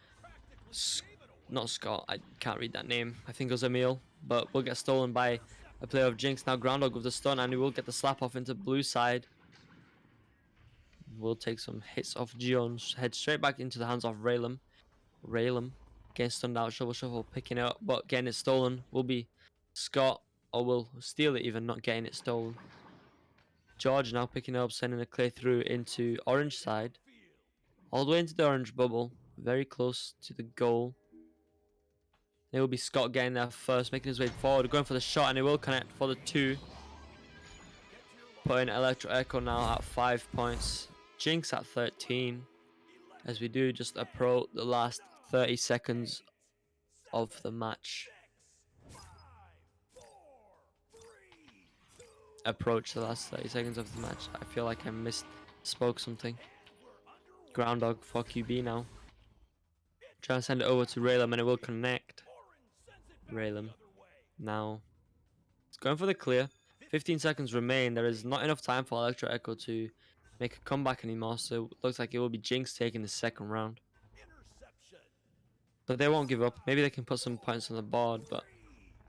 not Scott. I can't read that name. I think it was Emil, but we'll get stolen by a player of Jinx. Now Groundhog with the stun, and he will get the slap off into blue side. We'll take some hits off Geo and head straight back into the hands of Raylam. Getting stunned out. Shuffle picking it up, but getting it stolen will be Scott, or will steal it even, not getting it stolen. George now picking it up, sending a clear through into orange side. All the way into the orange bubble, very close to the goal. It will be Scott getting there first, making his way forward, going for the shot, and it will connect for the 2. Putting Electro Echo now at 5 points. Jinx at 13. As we do just approach the last 30 seconds of the match. Approach the last 30 seconds of the match. I feel like I misspoke something. Groundhog for QB now. Trying to send it over to Raylam, and it will connect. Raylam now. It's going for the clear. 15 seconds remain. There is not enough time for Electro Echo to make a comeback anymore, so it looks like it will be Jinx taking the second round. But they won't give up. Maybe they can put some points on the board, but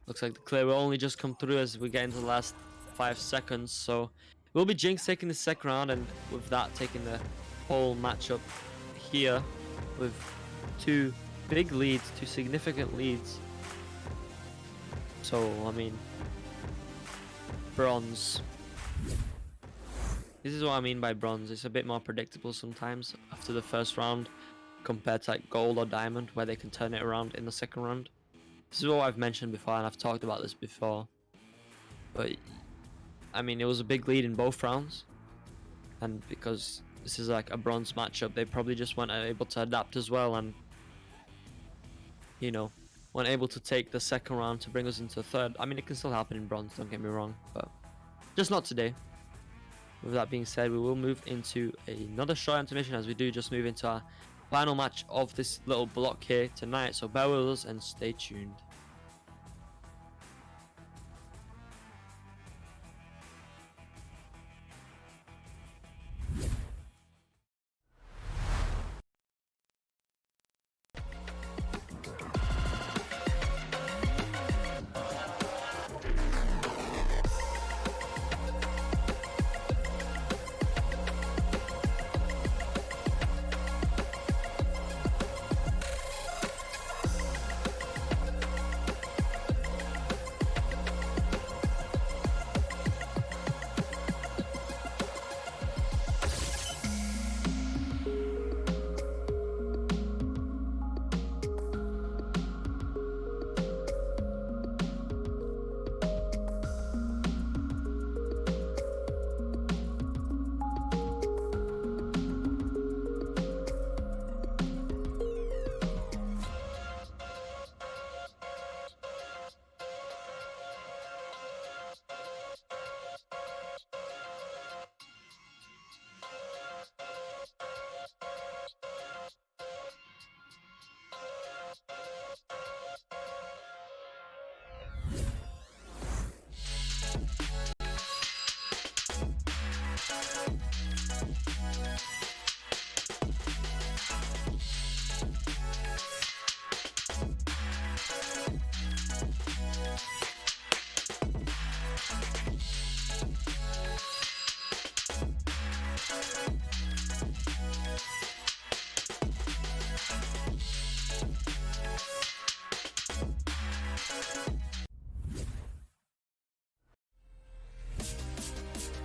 looks like the clear will only just come through as we get into the last 5 seconds. So it will be Jinx taking the second round, and with that taking the whole matchup here with 2 big leads, 2 significant leads. So, I mean, bronze. This is what I mean by bronze. It's a bit more predictable sometimes after the first round compared to like gold or diamond, where they can turn it around in the second round. This is what I've mentioned before, and I've talked about this before. But I mean, it was a big lead in both rounds, and because this is like a bronze matchup, they probably just weren't able to adapt as well, and you know, weren't able to take the second round to bring us into the third. I mean, it can still happen in bronze, don't get me wrong, but just not today. With that being said, we will move into another short intermission as we do just move into our final match of this little block here tonight. So bear with us and stay tuned.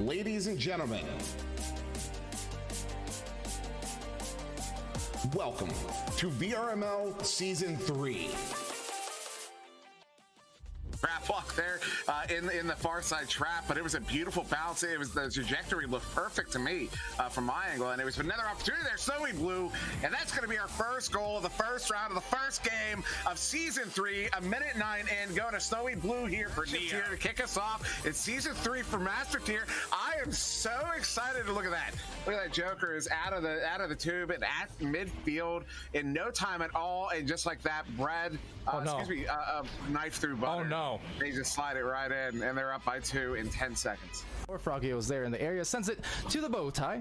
Ladies and gentlemen, welcome to VRML Season 3. Trap walk there in the far side trap, but it was a beautiful bounce. It was the trajectory looked perfect to me from my angle, and it was another opportunity there. Snowy Blue, and that's going to be our first goal of the first round of the first game of Season 3. A minute 9 in, going to Snowy Blue here for here to kick us off. It's Season 3 for Master Tier. I am so excited to look at that. Look at that Joker is out of the tube and at midfield in no time at all, and just like that, Brad, knife through butter. Oh no. They just slide it right in, and they're up by 2 in 10 seconds. Or Froggy was there in the area, sends it to the Bowtie.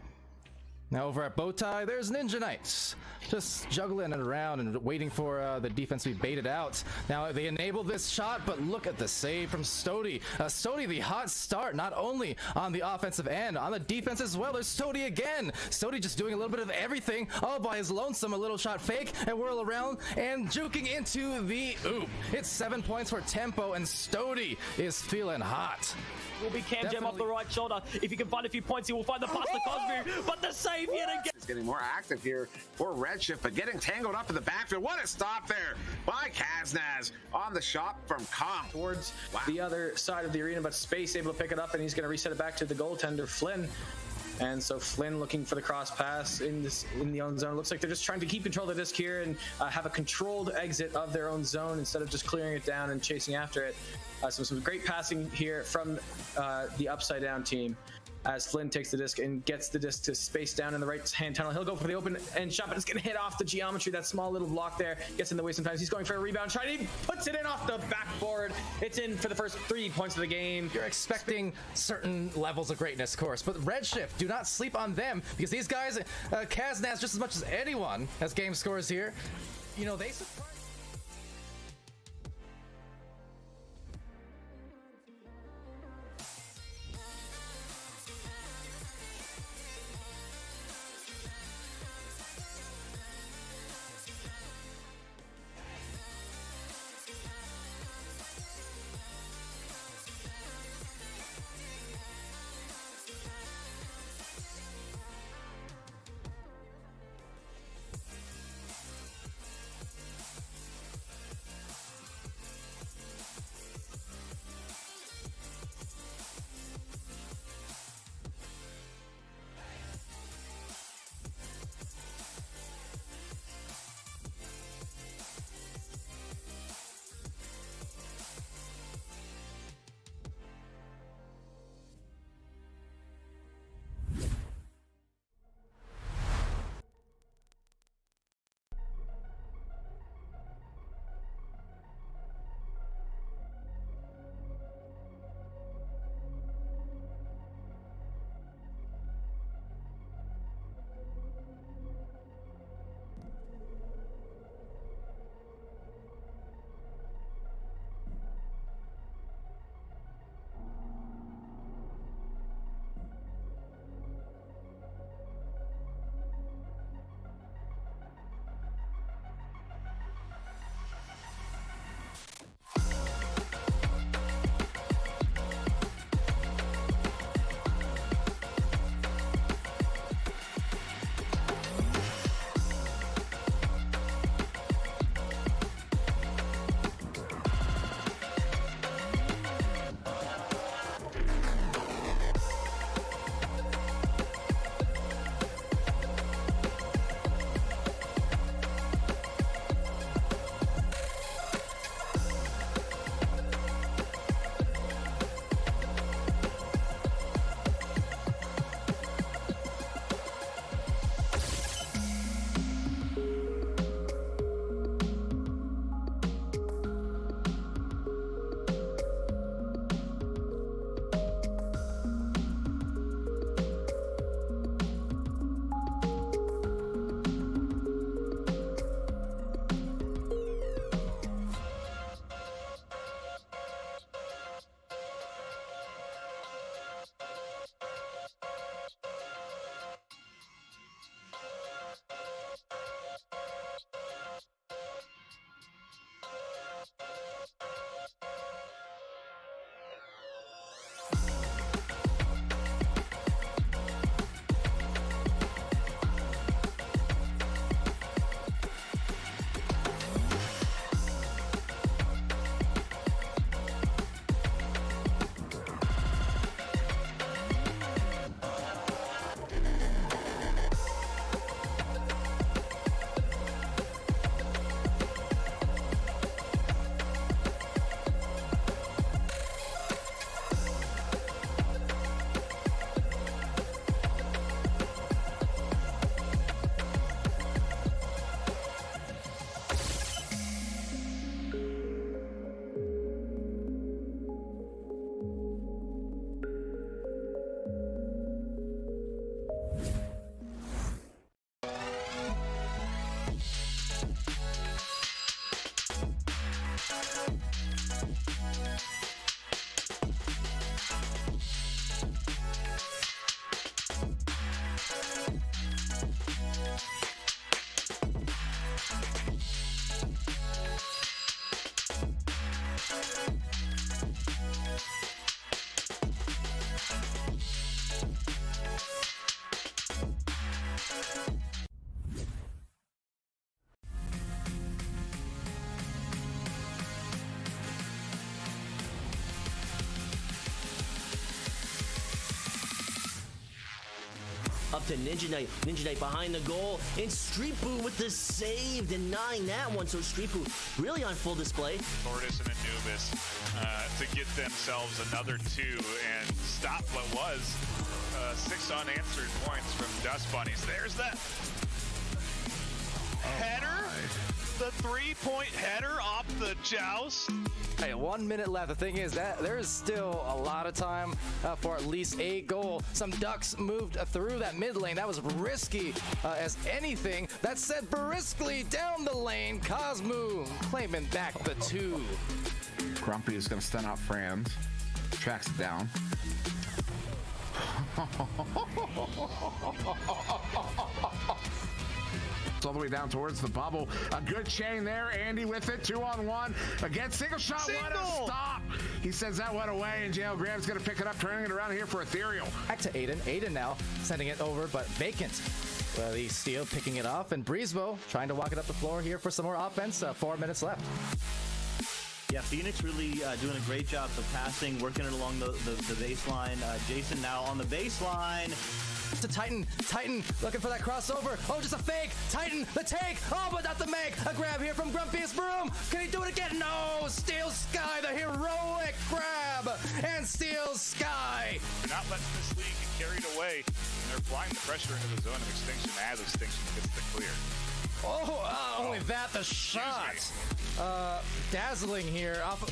Now over at Bowtie, there's Ninja Knights, just juggling it around and waiting for the defense to be baited out. Now they enable this shot, but look at the save from Stody. Stody, the hot start, not only on the offensive end, on the defense as well. There's Stody again. Stody just doing a little bit of everything, all by his lonesome. A little shot fake and whirl around and juking into the oop. It's 7 points for Tempo, and Stody is feeling hot. Will be Cam Gem off the right shoulder. If he can find a few points, he will find the pass to Cosmo, but the save yet again. It's getting more active here for Redshift, but getting tangled up in the backfield. What a stop there by Kaznaz on the shot from Kong. Towards the other side of the arena, but Space able to pick it up, and he's going to reset it back to the goaltender, Flynn. And so Flynn looking for the cross pass in the own zone. Looks like they're just trying to keep control of the disc here and have a controlled exit of their own zone instead of just clearing it down and chasing after it. So some great passing here from the Upside Down team as Flynn takes the disc and gets the disc to Space down in the right hand tunnel. He'll go for the open end shot, but it's going to hit off the geometry. That small little block there gets in the way sometimes. He's going for a rebound try. He puts it in off the backboard. It's in for the first 3 points of the game. You're expecting certain levels of greatness, of course, but Redshift, do not sleep on them, because these guys, Kaznaz just as much as anyone has game scores here. You know, they surprise. to Ninja Knight. Ninja Knight behind the goal. And Street Boo with the save, denying that one. So Street Boo really on full display. Tortoise and Anubis to get themselves another 2 and stop what was 6 unanswered points from Dust Bunnies. There's that header, the 3-point header off the Joust. Hey, 1 minute left. The thing is that there is still a lot of time for at least a goal. Some Ducks moved through that mid lane. That was risky as anything. That said, briskly down the lane, Cosmo claiming back the 2. Grumpy is going to stun out Franz. Tracks it down. It's all the way down towards the bubble. A good chain there. Andy with it. 2-on-1. Again, single shot. What a stop. He sends that one away, and Jail Graham's going to pick it up, turning it around here for Ethereal. Back to Aiden. Aiden now sending it over, but vacant. Well, the Steel picking it off, and Breezebo trying to walk it up the floor here for some more offense. 4 minutes left. Yeah, Phoenix really doing a great job of passing, working it along the baseline. Jason now on the baseline. To Titan. Titan looking for that crossover. Oh, just a fake. Titan, the take. Oh, but not the make. A grab here from Grumpy's Broom. Can he do it again? No. Steel Sky, the heroic grab. And Steel Sky. They're not letting this league get carried away. And they're applying the pressure into the zone of Extinction as Extinction gets the clear. Oh, only that, the shot. Dazzling here. Off.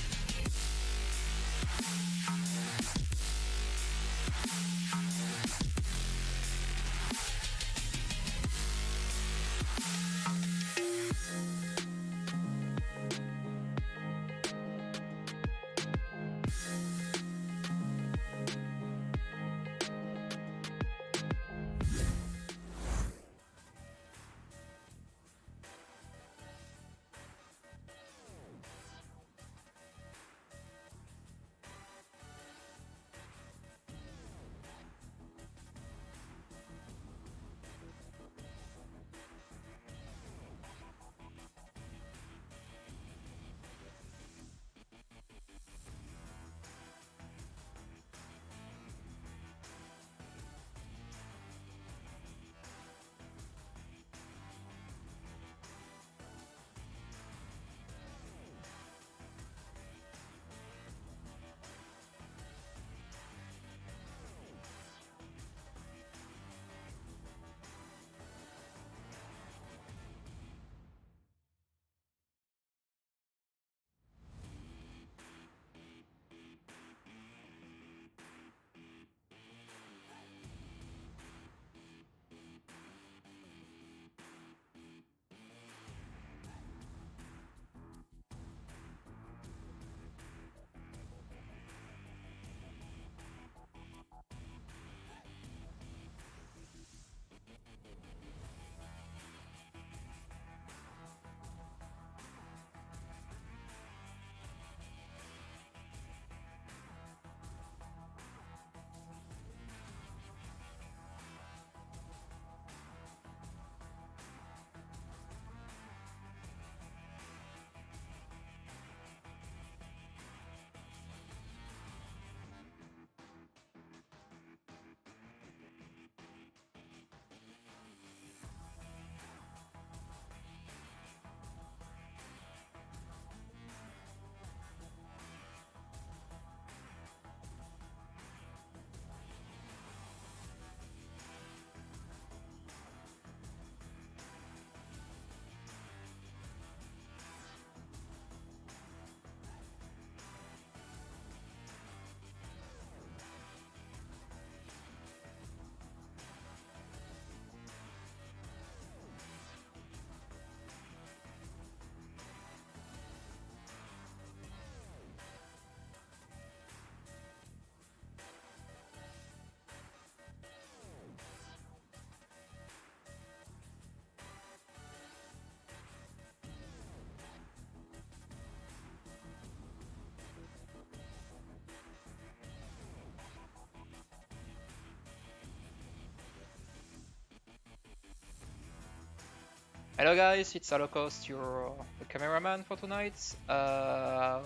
Hello guys, it's Alocoste, your cameraman for tonight.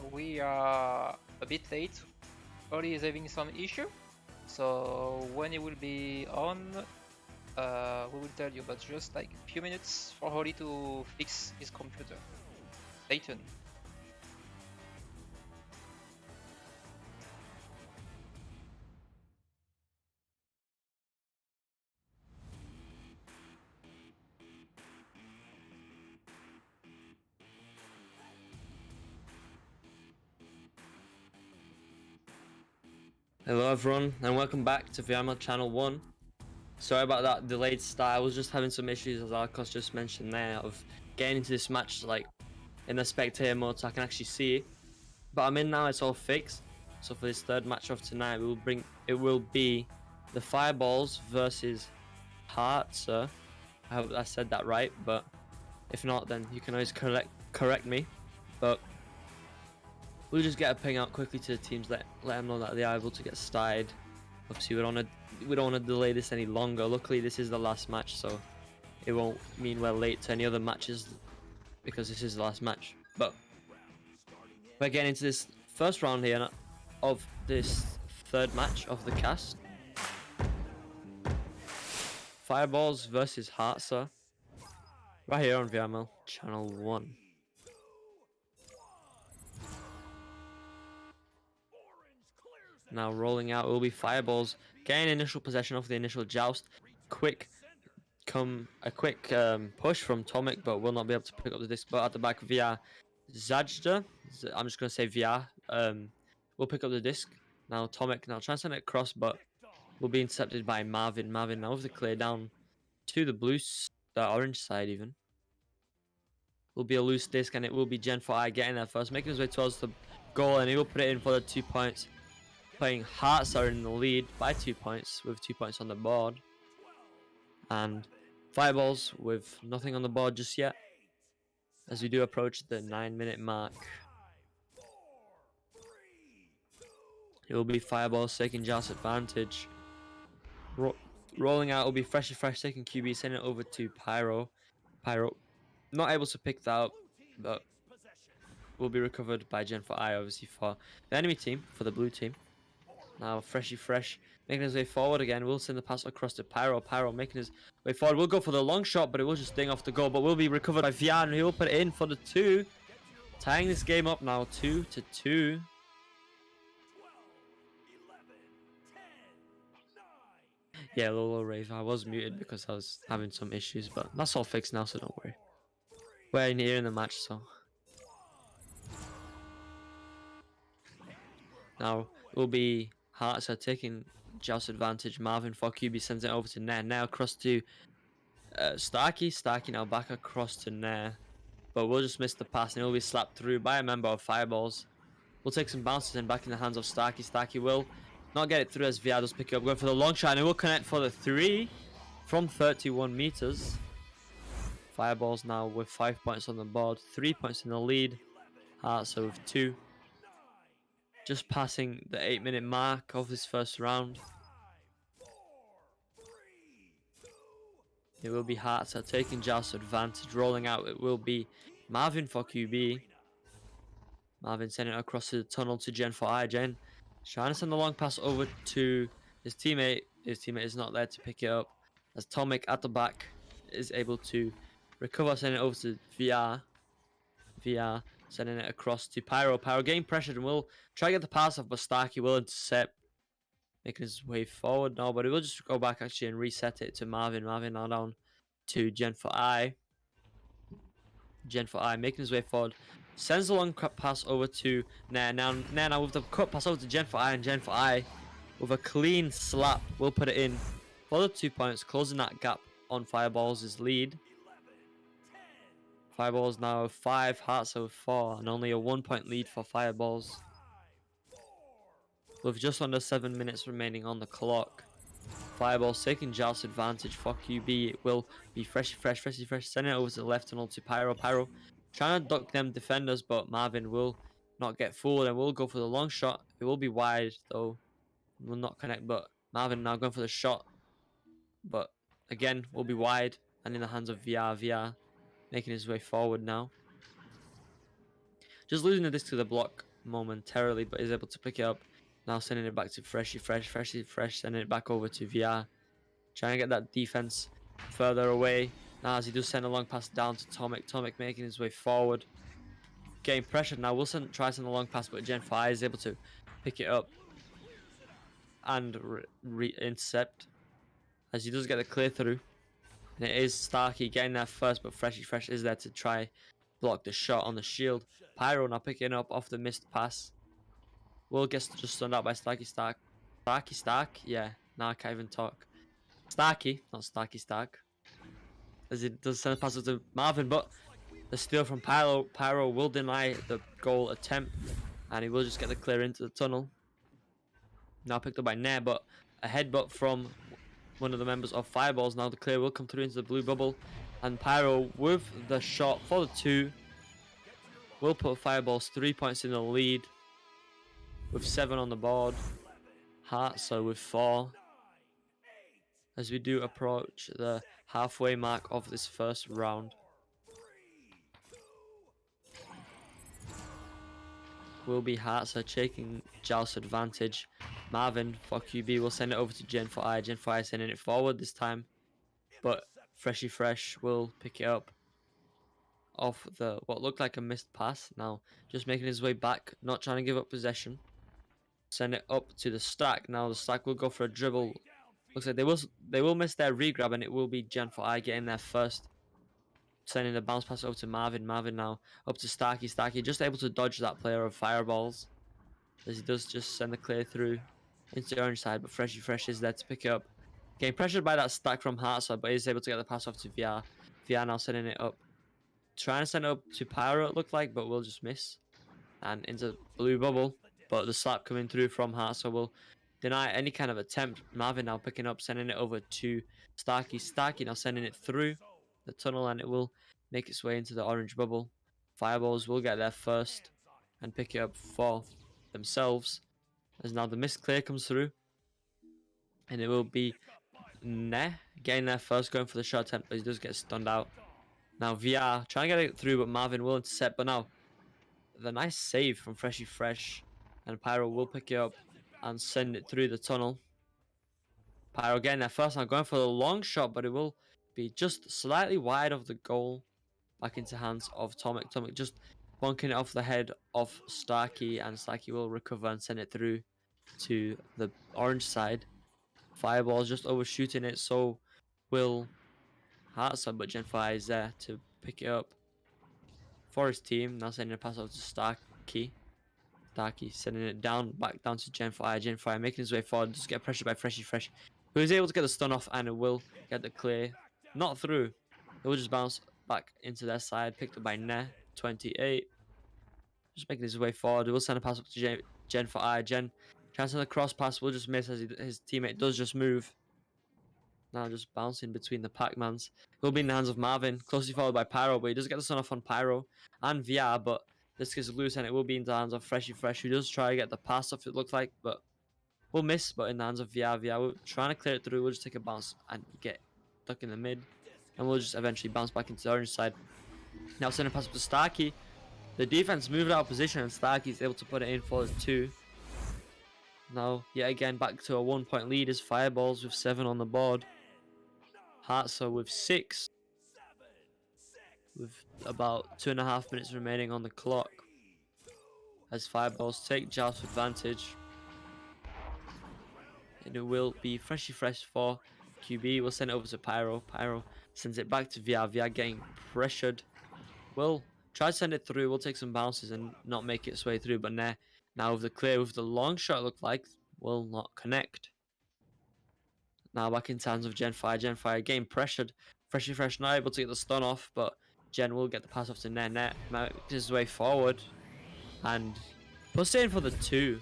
We are a bit late. Oli is having some issue, so when he will be on, we will tell you, but just like a few minutes for Holly to fix his computer. Stay tuned. Hello everyone, and welcome back to VRML Channel 1. Sorry about that delayed start. I was just having some issues, as Alocoste just mentioned there, of getting into this match like in the spectator mode so I can actually see it. But I'm in now, it's all fixed. So for this third match of tonight, it will be the Fireballs versus Hearts. I hope I said that right, but if not, then you can always correct me. But we'll just get a ping out quickly to the teams, let them know that they are able to get started. Obviously, we don't want to delay this any longer. Luckily, this is the last match, so it won't mean we're late to any other matches because this is the last match. But we're getting into this first round here of this third match of the cast. Fireballs versus Heartser. Right here on VRML Channel 1. Now rolling out will be Fireballs, getting initial possession of the initial joust. A quick push from Tomek, but will not be able to pick up the disc. But at the back via Zajda, I'm just gonna say via, will pick up the disc. Now Tomek now trying to send it across, but will be intercepted by Marvin. Marvin now with the clear down to the the orange side even. Will be a loose disc, and it will be Gen4i getting there first, making his way towards the goal, and he will put it in for the 2 points. Playing Hearts are in the lead by 2 points, with 2 points on the board. And Fireballs with nothing on the board just yet, as we do approach the 9-minute mark. It will be Fireballs taking Joust advantage. Rolling out will be Freshy Fresh taking QB, sending it over to Pyro. Pyro not able to pick that up, but will be recovered by Gen4i, obviously, for the enemy team, for the blue team. Now Freshy Fresh making his way forward again. We'll send the pass across to Pyro. Pyro making his way forward. We'll go for the long shot, but it will just ding off the goal. But will be recovered by Vian. He will put it in for the 2. Tying this game up now 2-2. Yeah, Lolo Rave. I was muted because I was having some issues, but that's all fixed now, so don't worry. We're in here in the match, so. Now it will be Hearts are taking Joust advantage. Marvin for QB sends it over to Nair. Now across to Starkey. Starkey now back across to Nair. But we'll just miss the pass, and it will be slapped through by a member of Fireballs. We'll take some bounces and back in the hands of Starkey. Starkey will not get it through as VR does pick it up. Going for the long shot, and it will connect for the 3 from 31 meters. Fireballs now with 5 points on the board, 3 points in the lead. Hearts are with 2. Just passing the 8-minute mark of this first round. It will be Hearts are taking Joust advantage. Rolling out, it will be Marvin for QB. Marvin sending it across the tunnel to Gen4i. Gen trying to send the long pass over to his teammate. His teammate is not there to pick it up, as Tomek at the back is able to recover, sending it over to VR. VR sending it across to Pyro. Pyro getting pressured and will try to get the pass off, but Starkey will intercept, making his way forward now, but he will just go back actually and reset it to Marvin. Marvin now down to Gen4i. Gen4i making his way forward. Sends the long cut pass over to Nair. Now with the cut pass over to Gen4i, and Gen4i with a clean slap will put it in for the 2 points, closing that gap on Fireballs' lead. Fireballs now with 5, Hearts with 4, and only a 1 point lead for Fireballs. With just under 7 minutes remaining on the clock. Fireballs taking Joust advantage for QB. It will be Freshy Fresh, sending it over to the left tunnel to Pyro. Pyro trying to duck them defenders, but Marvin will not get fooled and will go for the long shot. It will be wide though. Will not connect, but Marvin now going for the shot. But again, will be wide and in the hands of VR. VR making his way forward now. Just losing the disc to the block momentarily, but is able to pick it up. Now sending it back to Freshy Fresh, sending it back over to VR. trying to get that defense further away. Now as he does send a long pass down to Tomic. Tomic making his way forward, getting pressured. Now Wilson tries to send a long pass, but Gen 5 is able to pick it up and intercept as he does get the clear through. And it is Starkey getting there first, but Freshy Fresh is there to try block the shot on the shield. Pyro now picking up off the missed pass. Will gets just stunned out by Starkey Stark. Starkey Stark? Yeah, now I can't even talk. Starkey, not Starkey Stark. As he does send a pass up to Marvin, but the steal from Pyro. Pyro will deny the goal attempt, and he will just get the clear into the tunnel. Now picked up by Nair, but a headbutt from one of the members of Fireballs. Now the clear will come through into the blue bubble, and Pyro with the shot for the 2 will put Fireballs 3 points in the lead with 7 on the board. Heartso with 4 as we do approach the halfway mark of this first round. Will be Heartso taking Joust advantage. Marvin for QB will send it over to Gen 4i. Gen 4i sending it forward this time, but Freshy Fresh will pick it up off the what looked like a missed pass. Now just making his way back, not trying to give up possession. Send it up to the stack. Now the stack will go for a dribble. Looks like they will miss their regrab, and it will be Gen 4i getting there first. Sending the bounce pass over to Marvin. Marvin now up to Starkey. Starkey just able to dodge that player of Fireballs, as he does just send the clear through into the orange side, but Freshy Fresh is there to pick it up. Getting pressured by that stack from Heartside, but he's able to get the pass off to VR. VR now sending it up. Trying to send it up to Pyro, it looked like, but will just miss. And into blue bubble, but the slap coming through from Heartside will deny any kind of attempt. Marvin now picking up, sending it over to Starkey. Starkey now sending it through the tunnel, and it will make its way into the orange bubble. Fireballs will get there first and pick it up for themselves, as now the missed clear comes through, and it will be Neh getting there first, going for the shot attempt, but he does get stunned out. Now VR trying to get it through, but Marvin will intercept. But now the nice save from Freshy Fresh, and Pyro will pick it up and send it through the tunnel. Pyro getting there first, now going for the long shot, but it will be just slightly wide of the goal, back into hands of Tomic. Tomic just bonking it off the head of Starkey, and Starkey will recover and send it through to the orange side. Fireball's just overshooting it, so will Heartside, but Gen 5 is there to pick it up for his team. Now sending a pass over to Starkey. Starkey sending it back down to Gen 5. Gen 5 making his way forward, just get pressured by Freshy Fresh, who is able to get the stun off, and it will get the clear. Not through. It will just bounce back into their side, picked up by Neh, 28. Just making his way forward. It will send a pass up to Gen 4i. Gen trying to send a cross pass, will just miss as his teammate does just move. Now just bouncing between the Pac-Mans. It will be in the hands of Marvin, closely followed by Pyro, but he does get the stun off on Pyro and VR, but this gets loose, and it will be in the hands of Freshy Fresh, who does try to get the pass off, it looks like, but will miss, but in the hands of VR. VR will trying to clear it through, we'll just take a bounce and get stuck in the mid, and we'll just eventually bounce back into the orange side. Now sending a pass up to Starkey. The defense moved out of position, and Starkey is able to put it in for the 2. Now, yet again, back to a 1-point lead as Fireballs with 7 on the board. Heartso with 6. With about 2.5 minutes remaining on the clock, as Fireballs take Joust advantage. And it will be Freshy Fresh for QB. We'll send it over to Pyro. Pyro sends it back to VR. VR getting pressured. Will try to send it through. We'll take some bounces and not make its way through. But now with the clear, with the long shot, look like will not connect. Now back in hands of Gen 5. Gen 5 getting pressured. Freshy Fresh not able to get the stun off, but Gen will get the pass off to Net. Net makes his way forward and puts it in for the 2.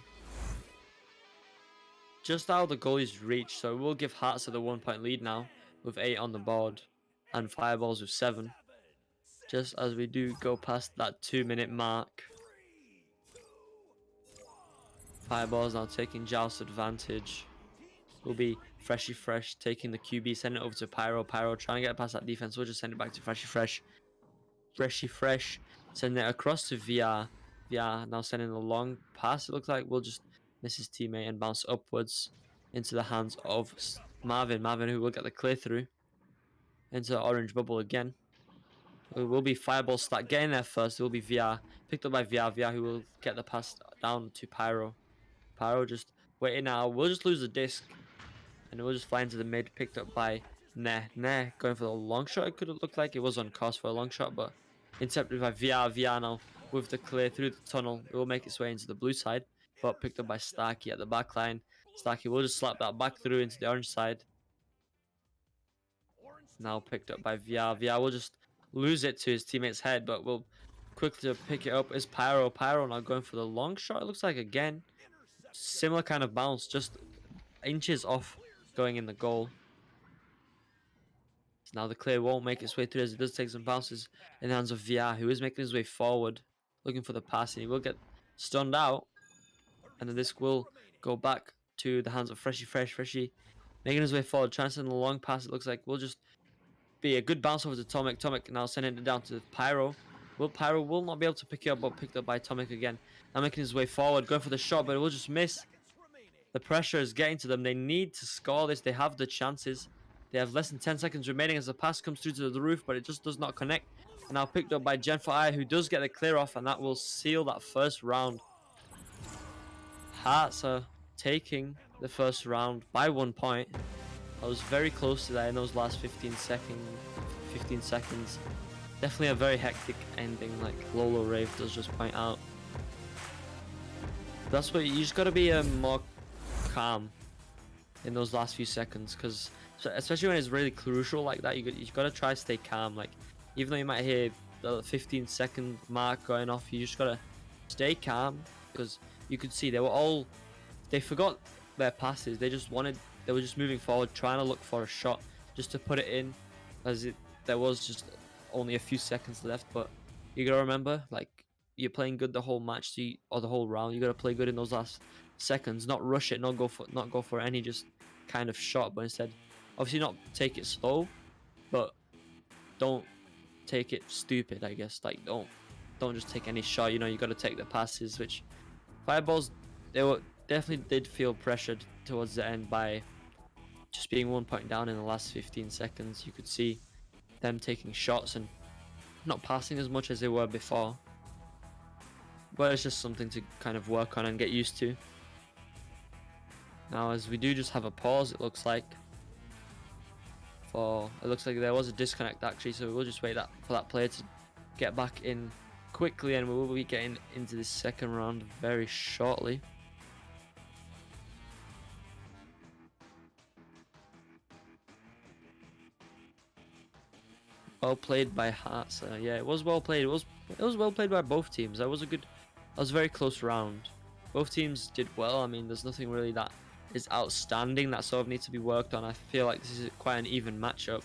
Just out of the goalie's reach, so we'll give Hearts the 1-point lead now with 8 on the board and Fireballs with 7. Just as we do go past that 2-minute mark. Fireballs now taking Joust advantage. Will be Freshy Fresh taking the QB, send it over to Pyro. Pyro trying to get past that defense. We'll just send it back to Freshy Fresh. Freshy Fresh sending it across to VR. VR now sending a long pass. It looks like we'll just miss his teammate and bounce upwards into the hands of Marvin, who will get the clear through into the orange bubble again. It will be Fireball start getting there first. It will be VR, picked up by VR, who will get the pass down to Pyro. Pyro just waiting now. We'll just lose the disc, and we'll just fly into the mid, picked up by Nah, going for the long shot. It could have looked like it was on cost for a long shot, but intercepted by VR now with the clear through the tunnel. It will make its way into the blue side, but picked up by Starkey at the back line. Starkey will just slap that back through into the orange side. Now picked up by VR. VR will just lose it to his teammate's head, but will quickly pick it up. Is Pyro now going for the long shot? It looks like again similar kind of bounce, just inches off going in the goal. So now the clear won't make its way through as it does take some bounces in the hands of VR, who is making his way forward, looking for the pass, and he will get stunned out. And then this will go back to the hands of Freshie, making his way forward, trying to send a long pass. It looks like will just be a good bounce over to Tomic. Tomic now sending it down to Pyro. Pyro will not be able to pick it up, but picked up by Tomic again. Now making his way forward, going for the shot, but it will just miss. The pressure is getting to them. They need to score this. They have the chances. They have less than 10 seconds remaining as the pass comes through to the roof, but it just does not connect. And now picked up by Gen4i, who does get the clear off, and that will seal that first round. Hearts are taking the first round by 1 point. I was very close to that in those last 15 seconds. Definitely a very hectic ending, like Lolo Rave does just point out. That's what you just gotta be more calm in those last few seconds, because especially when it's really crucial like that, you gotta try to stay calm. Like even though you might hear the 15-second mark going off, you just gotta stay calm, because you could see they forgot their passes. They were just moving forward, trying to look for a shot just to put it in, as there was just only a few seconds left. But you gotta remember, like, you're playing good the whole match, or the whole round. You gotta play good in those last seconds, not rush it, not go for any just kind of shot, but instead, obviously not take it slow, but don't take it stupid, I guess. Like don't just take any shot. You gotta take the passes, which Fireballs, they definitely did feel pressured towards the end by just being 1 point down in the last 15 seconds. You could see them taking shots and not passing as much as they were before. But it's just something to kind of work on and get used to. Now, as we do just have a pause, it looks like. It looks like there was a disconnect actually, so we'll just wait for that player to get back in quickly, and we will be getting into the second round very shortly. Well played by Hearts. Yeah, it was well played. It was well played by both teams. That was a very close round. Both teams did well. I mean, there's nothing really that is outstanding that sort of needs to be worked on. I feel like this is quite an even matchup.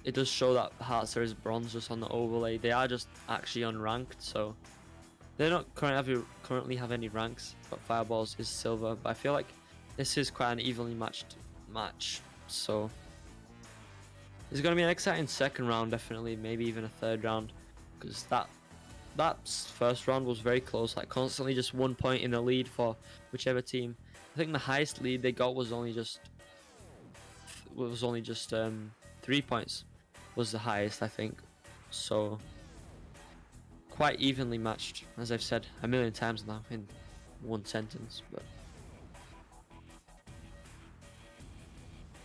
It does show that Hearts there is bronze just on the overlay. They are just actually unranked, so they don't currently have any ranks, but Fireballs is silver. But I feel like this is quite an evenly matched match, so it's going to be an exciting second round, definitely, maybe even a third round, because that first round was very close, like constantly just 1 point in the lead for whichever team. I think the highest lead they got was only just 3 points was the highest, I think. So quite evenly matched, as I've said a million times now in one sentence. But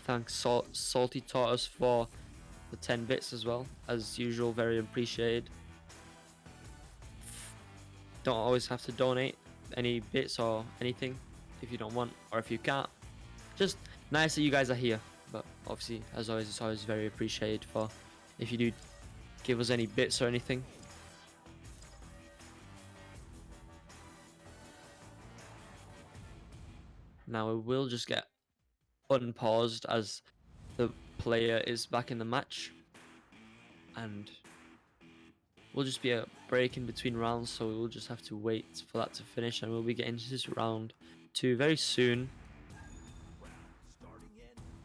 thanks Salty Tortoise for the 10 bits as well, as usual, very appreciated. Don't always have to donate any bits or anything if you don't want, or if you can't. Just nice that you guys are here, but obviously, as always, it's always very appreciated for if you do give us any bits or anything. Now we will just get unpaused as the player is back in the match, and we'll just be a break in between rounds, so we'll just have to wait for that to finish, and we'll be getting into this round 2 very soon.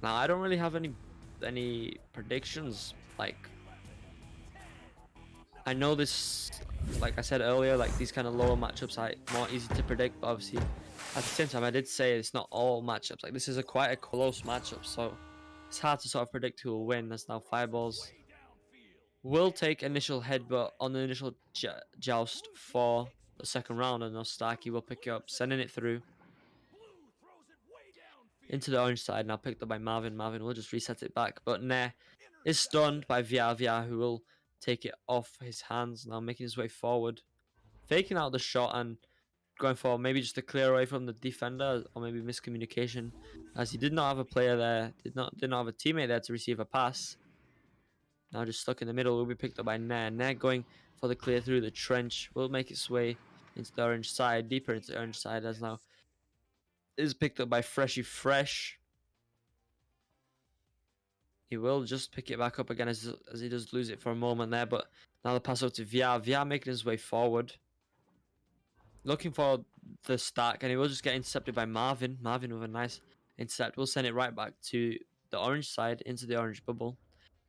Now I don't really have any predictions. Like, I know this, like I said earlier, like these kind of lower matchups are more easy to predict, but obviously At the same time, I did say it's not all matchups. Like, this is quite a close matchup, so it's hard to sort of predict who will win. As now Fireballs will take initial headbutt on the initial joust for the second round, and now Starkey will pick it up, sending it through into the orange side. Now picked up by Marvin. Marvin will just reset it back, but Nair is stunned by VR, who will take it off his hands, now making his way forward, faking out the shot and going for maybe just a clear away from the defender, or maybe miscommunication, as he did not have a player there, did not have a teammate there to receive a pass. Now just stuck in the middle, will be picked up by Nair. Nair going for the clear through the trench, will make its way into the orange side, deeper into the orange side, as now is picked up by Freshy Fresh. He will just pick it back up again as he does lose it for a moment there, but now the pass out to VR. VR making his way forward, looking for the stack, and he will just get intercepted by Marvin. Marvin with a nice intercept will send it right back to the orange side, into the orange bubble.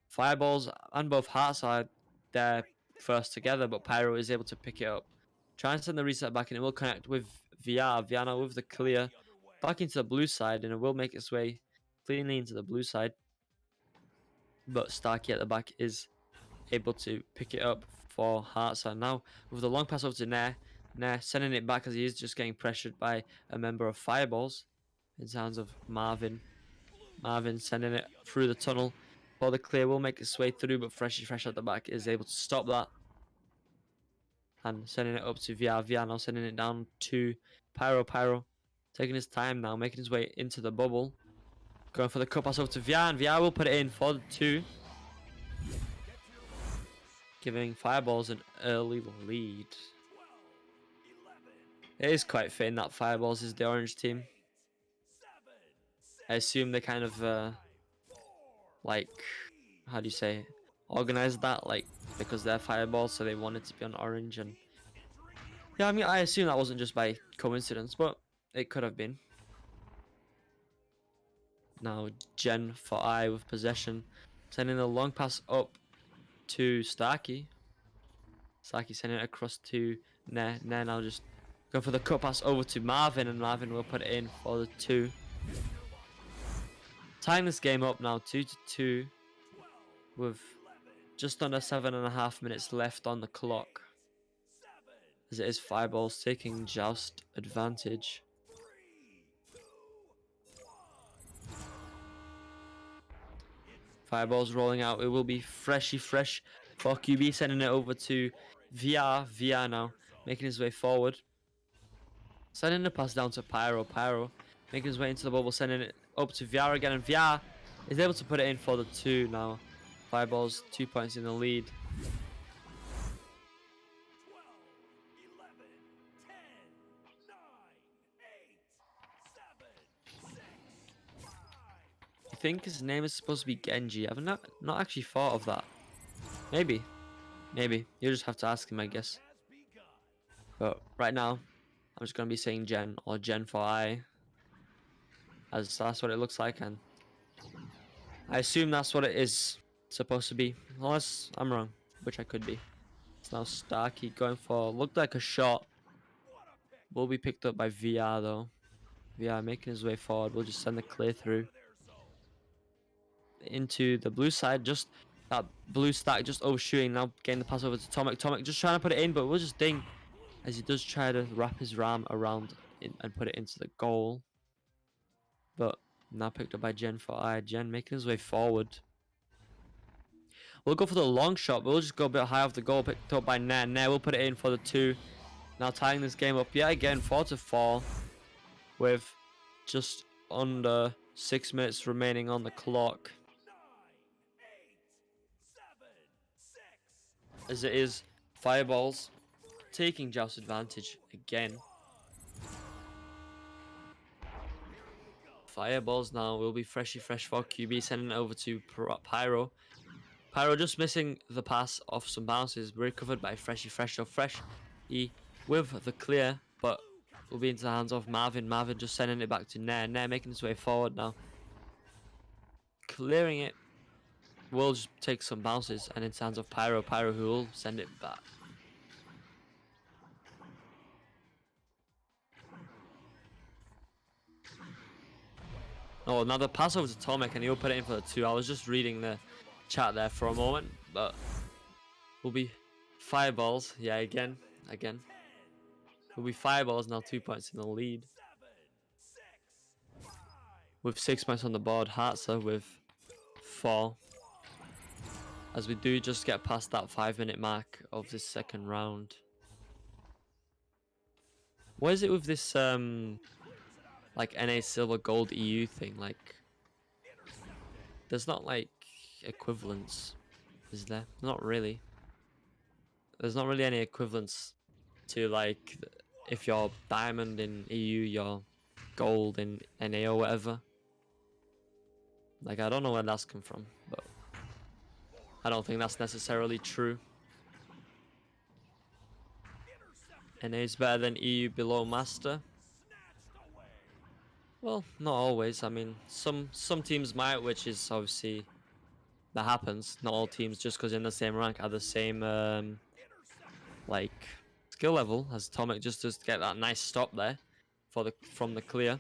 Fireballs and both Hearts are there first together, but Pyro is able to pick it up. Try and send the reset back, and it will connect with VR. VR now with the clear back into the blue side, and it will make its way cleanly into the blue side. But Starkey at the back is able to pick it up for Hearts. And now with the long pass over to Nair. Nair sending it back as he is just getting pressured by a member of Fireballs. In terms of Marvin. Marvin sending it through the tunnel. For the clear will make its way through, but Freshy Fresh at the back is able to stop that. And sending it up to VR. VR now sending it down to Pyro. Pyro taking his time now, making his way into the bubble. Going for the cut pass over to VR, and VR will put it in for the 2. Giving Fireballs an early lead. It is quite fitting that Fireballs is the orange team. I assume they kind of, like, how do you say, organized that, like, because they're Fireballs, so they wanted to be on orange. And yeah, I mean, I assume that wasn't just by coincidence, but it could have been. Now Gen for I with possession, sending a long pass up to Starkey. Starkey sending it across to Nair. Nair now just go for the cut pass over to Marvin, and Marvin will put it in for the 2. Tying this game up now 2-2 with just under 7.5 minutes left on the clock, as it is Fireballs taking Joust advantage. Fireballs rolling out. It will be Freshy Fresh for QB, sending it over to VR. VR now making his way forward, sending the pass down to Pyro. Pyro making his way into the bubble, sending it up to VR again, and VR is able to put it in for the 2 now. Fireballs 2 points in the lead. I think his name is supposed to be Genji. I've not actually thought of that. Maybe. You just have to ask him, I guess. But right now, I'm just gonna be saying Gen, or Gen for I, as that's what it looks like, and I assume that's what it is supposed to be, unless I'm wrong, which I could be. It's now Starkey going for, looked like a shot. Will be picked up by VR though. VR making his way forward. We'll just send the clear through into the blue side. Just that blue stack just overshooting. Now getting the pass over to Tomek. Tomek just trying to put it in, but we'll just ding as he does try to wrap his ram around and put it into the goal. But now picked up by Gen for I. Gen making his way forward. We'll go for the long shot, but we'll just go a bit high off the goal. Picked up by Nair. Nair will put it in for the 2. Now tying this game up yet again, 4-4, with just under 6 minutes remaining on the clock. As it is Fireballs taking Joust advantage again. Fireballs now will be Freshy Fresh for QB, sending it over to Pyro. Pyro just missing the pass off some bounces, recovered by Freshy Fresh. So Fresh with the clear, but will be into the hands of Marvin. Marvin just sending it back to Nair. Nair making his way forward now. Clearing it. Will just take some bounces, and into the hands of Pyro. Pyro who will send it back. Oh, now the pass over to Tomek and he'll put it in for the 2. I was just reading the chat there for a moment, but will be fireballs. Yeah, again. Will be fireballs now, 2 points in the lead. With 6 points on the board, Hartzer with 4. As we do just get past that 5-minute mark of this second round. What is it with this like NA silver gold EU thing? Like, there's not like equivalents, is there? Not really. There's not really any equivalents to like if you're diamond in EU, you're gold in NA or whatever. Like, I don't know where that's come from, but I don't think that's necessarily true. NA is better than EU below master. Well, not always. I mean, some teams might, which is obviously that happens. Not all teams, just because in the same rank, are the same like skill level as Tomek, just to get that nice stop there for from the clear.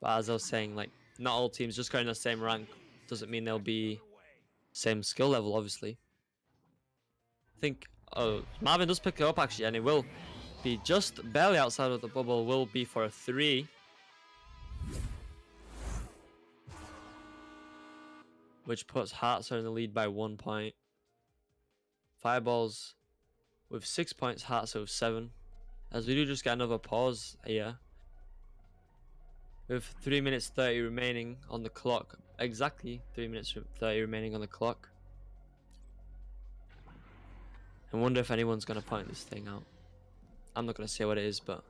But as I was saying, like, not all teams just going in the same rank doesn't mean they'll be same skill level. Obviously, I think Marvin does pick it up actually, and it will be just barely outside of the bubble. Will be for a 3. Which puts Hartzer in the lead by 1 point. Fireballs with 6 points, Hartzer with 7. As we do just get another pause here. With 3 minutes 30 remaining on the clock. Exactly 3 minutes 30 remaining on the clock. I wonder if anyone's going to point this thing out. I'm not going to say what it is, but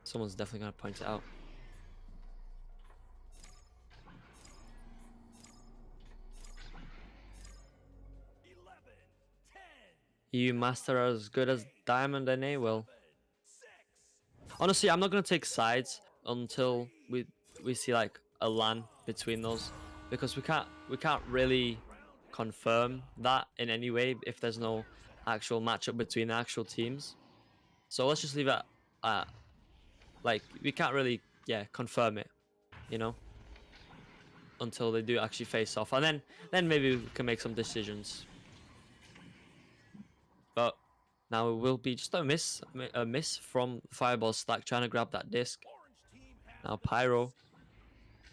someone's definitely going to point it out. EU Master are as good as Diamond NA? Well, honestly, I'm not going to take sides until we see like a LAN between those, because we can't really confirm that in any way if there's no actual matchup between the actual teams. So let's just leave it at like, we can't really confirm it, you know, until they do actually face off, and then maybe we can make some decisions. But now it will be just a miss from Fireball Stack trying to grab that disc. Now Pyro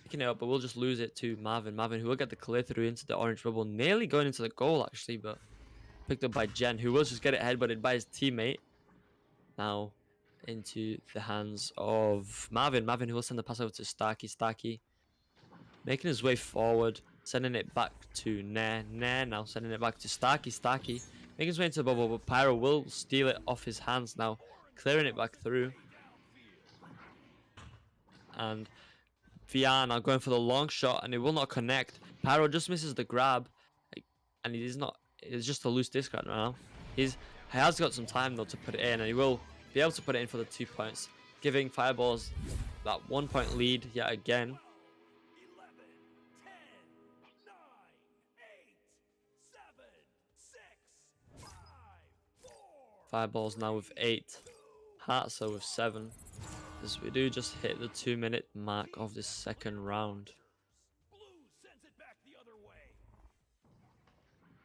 picking it up, but we'll just lose it to Marvin. Marvin, who will get the clear through into the orange bubble, nearly going into the goal actually, but picked up by Jen, who will just get it headbutted by his teammate. Now into the hands of Marvin. Marvin, who will send the pass over to Starkey. Starkey making his way forward, sending it back to Nair. Nair now sending it back to Starkey. Starkey making his way into the bubble, but Pyro will steal it off his hands now, clearing it back through. And VR now going for the long shot, and it will not connect. Pyro just misses the grab, and it's just a loose disc right now. He has got some time though to put it in, and he will be able to put it in for the 2 points, giving Fireballs that 1 point lead yet again. Fireballs now with 8, Hartzer with 7, as we do just hit the 2 minute mark of this second round.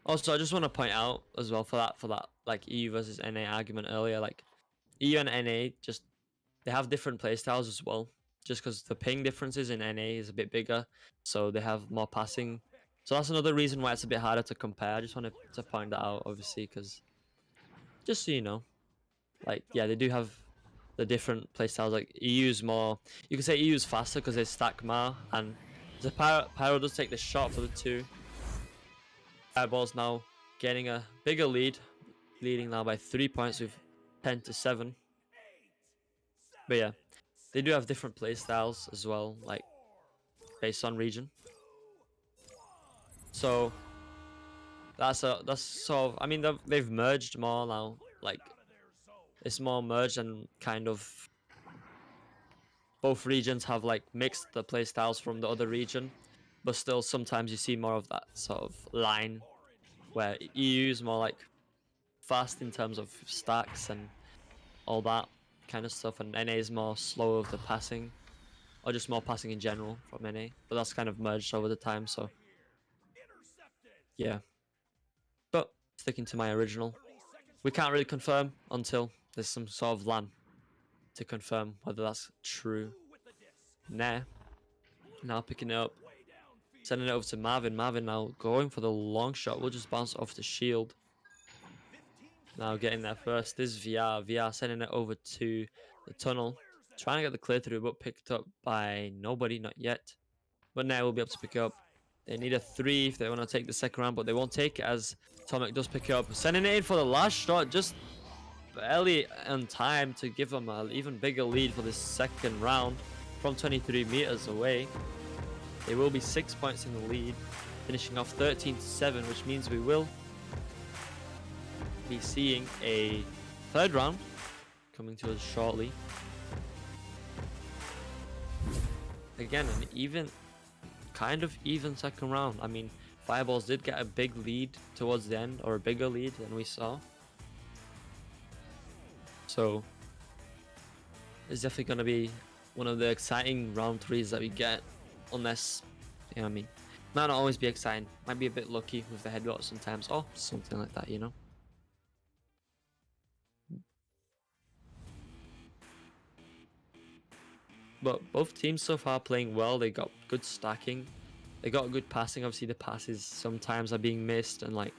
Also, I just want to point out as well for that like EU versus NA argument earlier, like EU and NA they have different playstyles as well, just because the ping differences in NA is a bit bigger, so they have more passing. So that's another reason why it's a bit harder to compare. I just wanted to point that out, obviously, because just so you know, like, yeah, they do have the different playstyles. Like EU's more, you can say EU's faster because they stack more, and the Pyro does take the shot for the 2. Fireball's now getting a bigger lead, leading now by 3 points with 10-7. But yeah, they do have different playstyles as well, like based on region. So that's sort of, I mean, they've merged more now, like it's more merged, and kind of both regions have like mixed the playstyles from the other region, but still sometimes you see more of that sort of line where EU is more like fast in terms of stacks and all that kind of stuff, and NA is more slow of the passing. or just more passing in general from NA. But that's kind of merged over the time, so yeah. But sticking to my original, we can't really confirm until there's some sort of LAN to confirm whether that's true. Now picking it up, sending it over to Marvin. Marvin now going for the long shot. We'll just bounce off the shield. Now getting there first. This VR sending it over to the tunnel, trying to get the clear through, but picked up by nobody, not yet. But now we'll be able to pick up. They need a 3 if they want to take the second round, but they won't take it as Tomek does pick it up. Sending it in for the last shot, just barely on time to give them an even bigger lead for this second round from 23 meters away. They will be 6 points in the lead, finishing off 13-7, which means we will be seeing a third round coming to us shortly. Again, an even, kind of even second round. I mean, Fireballs did get a big lead towards the end, or a bigger lead than we saw. So it's definitely going to be one of the exciting round 3s that we get, unless, you know what I mean, might not always be exciting, might be a bit lucky with the headbutt sometimes, or something like that, you know. But both teams so far playing well. They got good stacking, they got good passing. Obviously the passes sometimes are being missed and like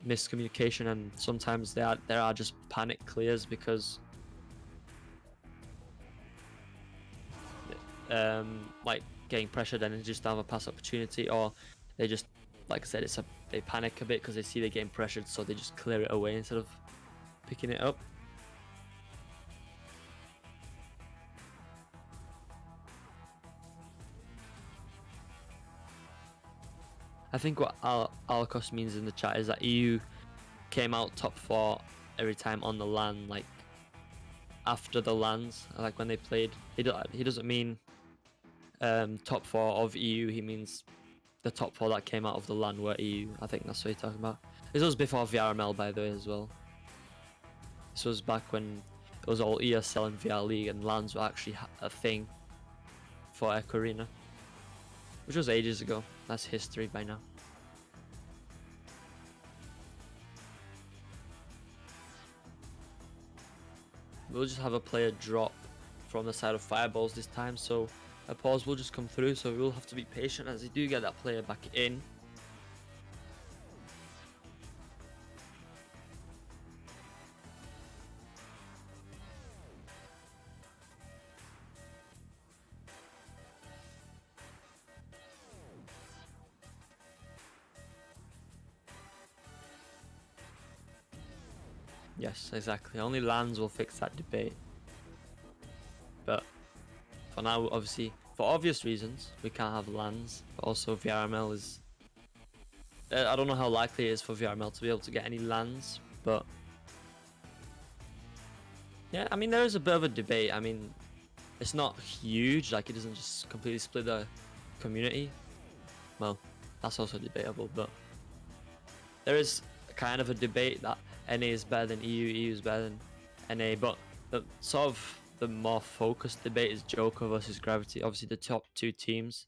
miscommunication, and sometimes there are just panic clears because like getting pressured and just don't have a pass opportunity, or they just, like I said, they panic a bit because they see they're getting pressured, so they just clear it away instead of picking it up. I think what Alocoste means in the chat is that EU came out top 4 every time on the LAN, like after the LANs, like when they played. He doesn't mean top 4 of EU, he means the top 4 that came out of the LAN were EU. I think that's what he's talking about. This was before VRML, by the way, as well. This was back when it was all ESL and VR League, and LANs were actually a thing for Echo Arena, which was ages ago. That's history by now. We'll just have a player drop from the side of Fireballs this time, so a pause will just come through, so we will have to be patient as they do get that player back in. Yes, exactly. Only LANs will fix that debate. But for now, obviously, for obvious reasons, we can't have LANs. But also, VRML is... I don't know how likely it is for VRML to be able to get any LANs, but... yeah, I mean, there is a bit of a debate. I mean, it's not huge. Like, it doesn't just completely split the community. Well, that's also debatable, but... there is kind of a debate that NA is better than EU, EU is better than NA, but the sort of the more focused debate is Joker versus Gravity. Obviously the top 2 teams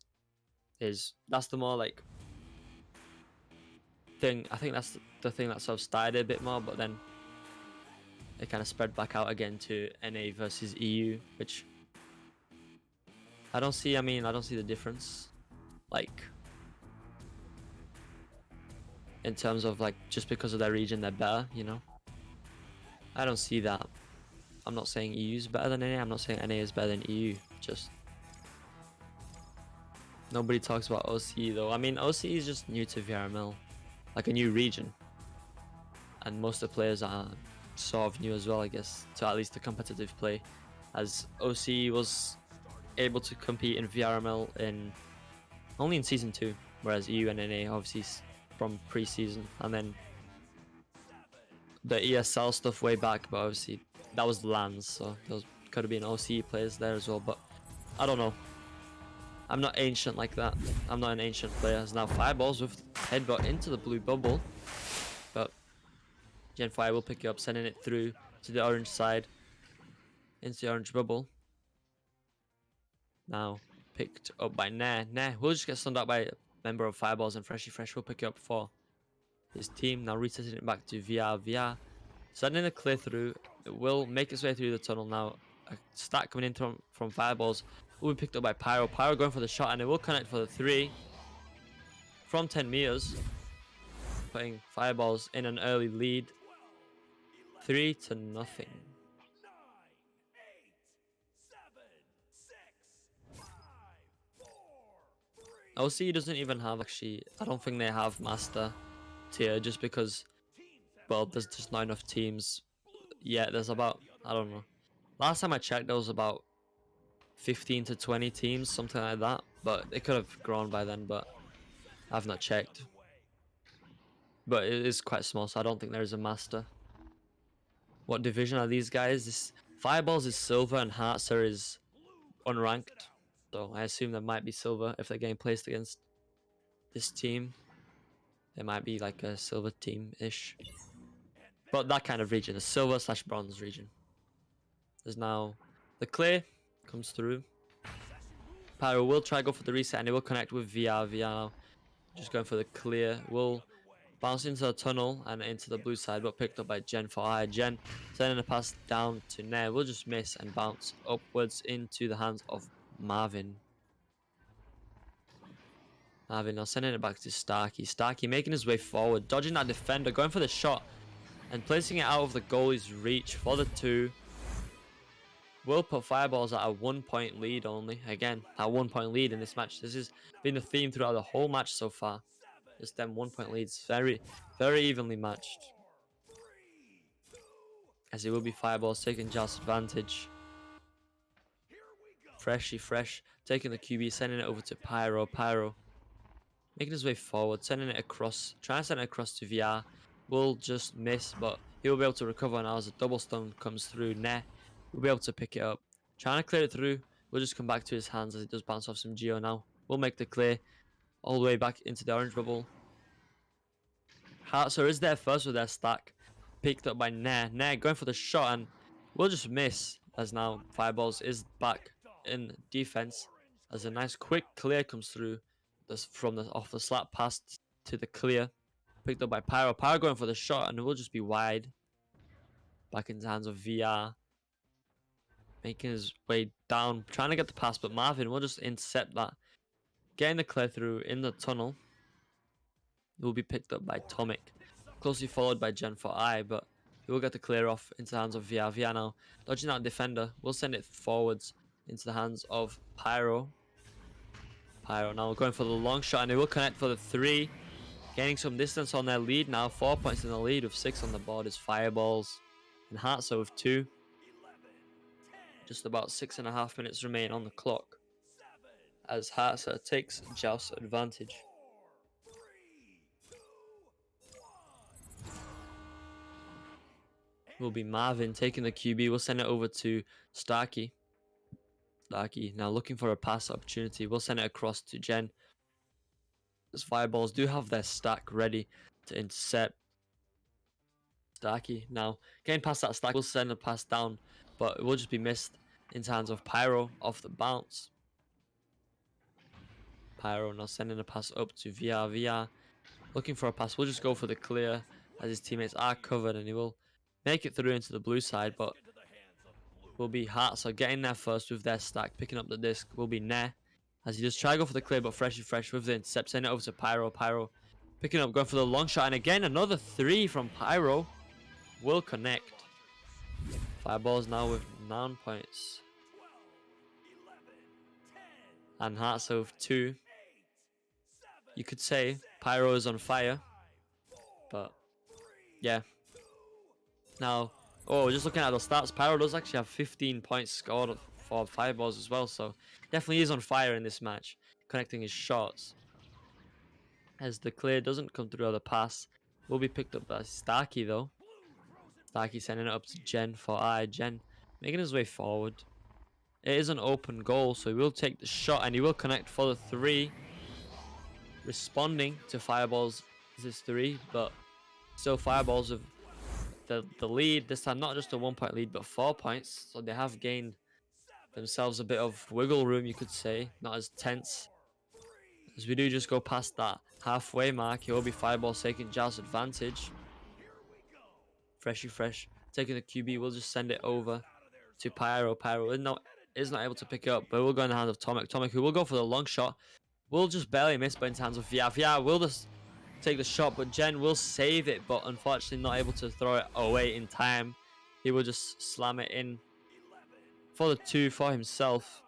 that's the more like thing. I think that's the thing that sort of started a bit more, but then it kind of spread back out again to NA versus EU, which I don't see. I mean, I don't see the difference, like in terms of like just because of their region they're better, you know. I don't see that. I'm not saying EU is better than NA, I'm not saying NA is better than EU, just nobody talks about OCE though. I mean, OCE is just new to VRML, like a new region, and most of the players are sort of new as well, I guess, to at least the competitive play, as OCE was able to compete in VRML only in season 2, whereas EU and NA obviously from pre-season, and then the ESL stuff way back, but obviously that was LANs, so there could have been OCE players there as well, but I don't know. I'm not ancient like that. I'm not an ancient player. As now Fireballs with headbutt into the blue bubble, but Gen Fire will pick it up, sending it through to the orange side, into the orange bubble. Now picked up by Nair. Nair will just get stunned out by a member of Fireballs, and Freshy Fresh will pick it up for his team. Now resetting it back to VR. VR sending a clear through. It will make its way through the tunnel now. A stack coming in from Fireballs will be picked up by Pyro. Pyro going for the shot, and it will connect for the 3 from 10 meters, putting Fireballs in an early lead, 3-0. OC doesn't even have, actually, I don't think they have Master tier, just because, well, there's just not enough teams yet. There's about, I don't know. Last time I checked, there was about 15 to 20 teams, something like that. But it could have grown by then, but I've not checked. But it is quite small, so I don't think there is a Master. What division are these guys? This Fireballs is silver and Heartser is unranked. So I assume there might be silver if they're getting placed against this team. They might be like a silver team-ish. But that kind of region, a silver/bronze region. There's now the clear comes through. Pyro will try to go for the reset, and it will connect with VR. VR just going for the clear. Will bounce into the tunnel and into the blue side, but picked up by Gen for I. Gen sending a pass down to Nair. Will just miss and bounce upwards into the hands of Marvin. Marvin now sending it back to Starkey. Starkey making his way forward, dodging that defender, going for the shot, and placing it out of the goalie's reach for the 2. Will put Fireballs at a 1-point lead only. Again, a 1-point lead in this match. This has been the theme throughout the whole match so far. Just them 1-point leads. Very, very evenly matched. As it will be Fireballs taking Joust advantage. Freshy Fresh taking the QB, sending it over to Pyro. Pyro making his way forward, sending it across, trying to send it across to VR. Will just miss, but he will be able to recover now as a double stun comes through. Nair will be able to pick it up. Trying to clear it through. Will just come back to his hands as it does bounce off some Geo now. Will make the clear all the way back into the orange bubble. Heartser is there first with their stack. Picked up by Nair. Nair going for the shot and will just miss, as now Fireballs is back in defense as a nice quick clear comes through from the off the slap pass to the clear. Picked up by Pyro. Pyro going for the shot and it will just be wide. Back into the hands of VR. Making his way down, trying to get the pass, but Marvin will just intercept that. Getting the clear through in the tunnel. It will be picked up by Tomic. Closely followed by Gen for I, but he will get the clear off into the hands of VR. VR now dodging that defender. Will send it forwards into the hands of Pyro. Pyro now going for the long shot and it will connect for the 3. Gaining some distance on their lead now. 4 points in the lead with 6 on the board is Fireballs. And Heartser with 2. Just about 6.5 minutes remain on the clock as Heartser takes Joust advantage. Will be Marvin taking the QB. We'll send it over to Starkey. Starkey now looking for a pass opportunity. We'll send it across to Gen. As Fireballs do have their stack ready to intercept. Starkey now getting past that stack. We'll send a pass down, but it will just be missed into hands of Pyro off the bounce. Pyro now sending a pass up to VR. VR looking for a pass. We'll just go for the clear as his teammates are covered and he will make it through into the blue side, but will be Heartser getting there first with their stack. Picking up the disc will be Nair as he just try to go for the clear, but Freshy Fresh with the intercept. Sending it over to Pyro. Pyro picking up, going for the long shot, and again another 3 from Pyro will connect. Fireballs now with 9 points. And Heartser with 2. You could say Pyro is on fire, but yeah. Now, just looking at the stats, Pyro does actually have 15 points scored for Fireballs as well, so definitely is on fire in this match, connecting his shots. As the clear doesn't come through on the pass, will be picked up by Starkey though. Starkey sending it up to Gen for I. Gen making his way forward. It is an open goal, so he will take the shot and he will connect for the 3. Responding to Fireballs is 3, but still Fireballs with the lead. This time not just a 1-point lead, but 4 points. So they have gained themselves a bit of wiggle room, you could say, not as tense. As we do just go past that halfway mark, it will be Fireball taking Jal's advantage. Freshy Fresh taking the QB, we'll just send it over to Pyro. Pyro is not able to pick it up, but we'll go in the hands of Tomek. Tomek, who will go for the long shot, will just barely miss, but in the hands of VR. VR will just take the shot, but Jen will save it, but unfortunately not able to throw it away in time. He will just slam it in for the 2 for himself,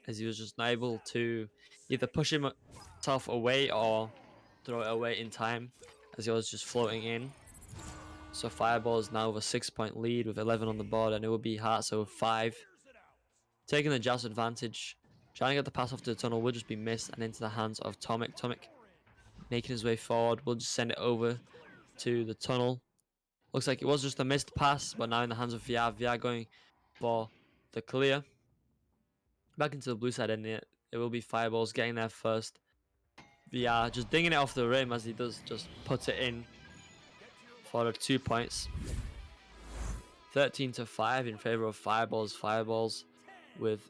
as he was just not able to either push himself away or throw it away in time, as he was just floating in. So Fireball is now with a 6-point lead with 11 on the board, and it will be Hearts with 5. Taking the Joust advantage, trying to get the pass off to the tunnel will just be missed and into the hands of Tomek. Tomek making his way forward, we'll just send it over to the tunnel. Looks like it was just a missed pass, but now in the hands of VR. VR going for the clear. Back into the blue side, and it will be Fireballs getting there first. VR just dinging it off the rim as he does just put it in for the 2 points. 13-5 in favor of Fireballs. Fireballs with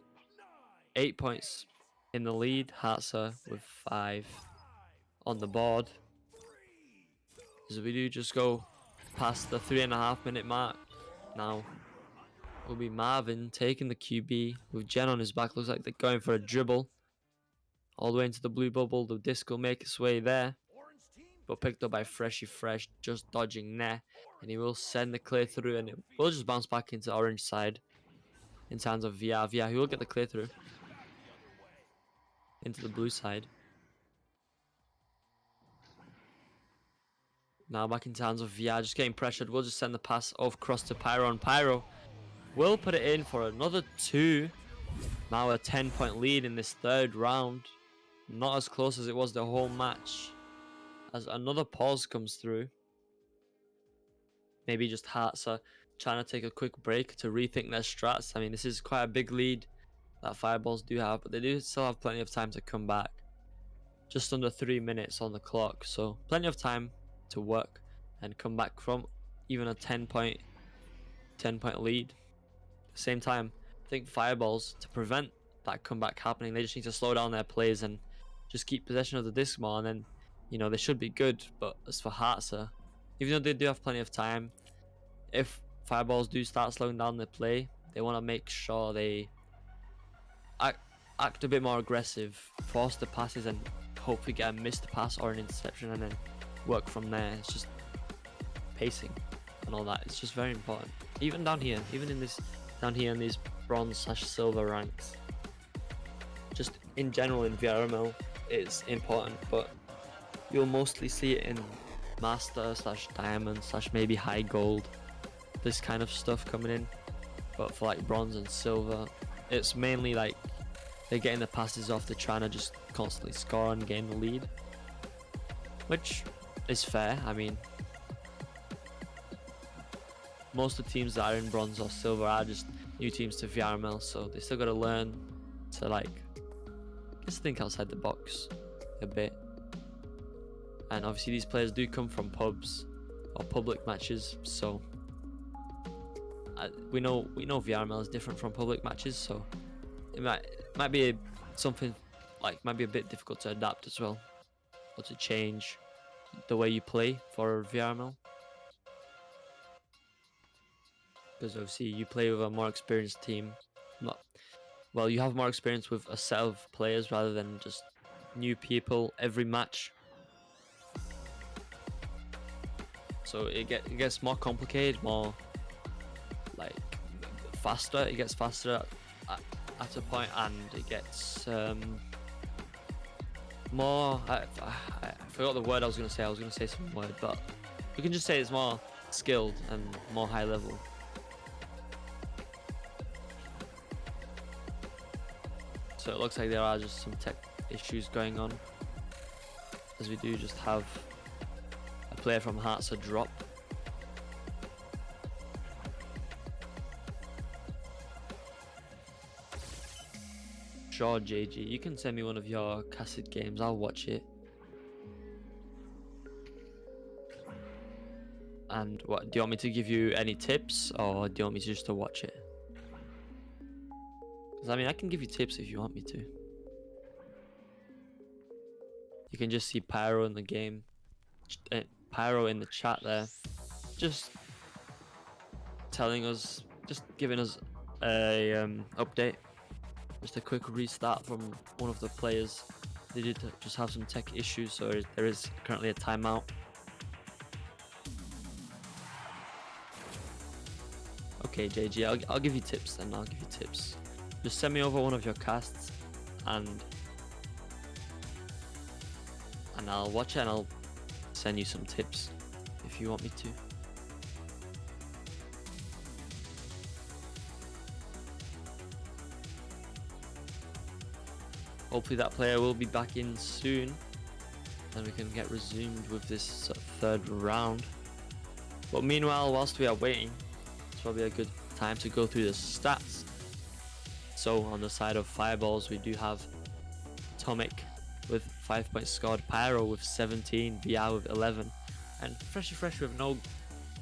8 points in the lead. Hartzer with 5 on the board. As we do just go past the 3.5 minute mark now. Will be Marvin taking the QB with Jen on his back. Looks like they're going for a dribble all the way into the blue bubble. The disc will make its way there, but picked up by Freshy Fresh, just dodging there, and he will send the clear through, and it will just bounce back into orange side in terms of VR. VR, he will get the clear through into the blue side. Now back in terms of VR, just getting pressured. We'll just send the pass off cross to Pyro, and Pyro will put it in for another 2. Now a 10-point lead in this 3rd round. Not as close as it was the whole match, as another pause comes through. Maybe just Hearts are trying to take a quick break to rethink their strats. I mean, this is quite a big lead that Fireballs do have, but they do still have plenty of time to come back. Just under 3 minutes on the clock, so plenty of time to work and come back from even a 10-point lead. At the same time, I think Fireballs, to prevent that comeback happening, they just need to slow down their plays and just keep possession of the disc more, and then, you know, they should be good. But as for Hartzer, even though they do have plenty of time, if Fireballs do start slowing down their play, they want to make sure they act a bit more aggressive, force the passes, and hopefully get a missed pass or an interception, and then work from there. It's just pacing and all that. It's just very important. Even down here, down here in these bronze/silver ranks, just in general in VRML, it's important, but you'll mostly see it in master/diamond/maybe high gold, this kind of stuff coming in. But for like bronze and silver, it's mainly like they're getting the passes off, they're trying to just constantly score and gain the lead, which is fair. I mean, most of the teams that are in bronze or silver are just new teams to VRML, so they still got to learn to, like, just think outside the box a bit. And obviously these players do come from pubs or public matches, so we know VRML is different from public matches, so it might be something like might be a bit difficult to adapt as well, or to change the way you play for VRML, because obviously you play with a more experienced team. You have more experience with a set of players rather than just new people every match. So it gets more complicated, more like faster. It gets faster at a point, and it gets more. I forgot the word I was going to say. I was going to say some word, but we can just say it's more skilled and more high level. So it looks like there are just some tech issues going on, as we do just have a player from Hearts a drop. Sure, JG, you can send me one of your cassette games, I'll watch it. And what, do you want me to give you any tips, or do you want me just to watch it? Because I mean, I can give you tips if you want me to. You can just see Pyro in the game, Pyro in the chat there, just telling us, just giving us a update, just a quick restart from one of the players. They did just have some tech issues, so there is currently a timeout. Okay, JG, I'll give you tips then. I'll give you tips. Just send me over one of your casts, and I'll watch it and I'll send you some tips if you want me to. Hopefully that player will be back in soon, and we can get resumed with this third round. But meanwhile, whilst we are waiting, it's probably a good time to go through the stats. So on the side of Fireballs, we do have Tomic with 5 points scored, Pyro with 17, VR with 11, and Freshy Fresh with no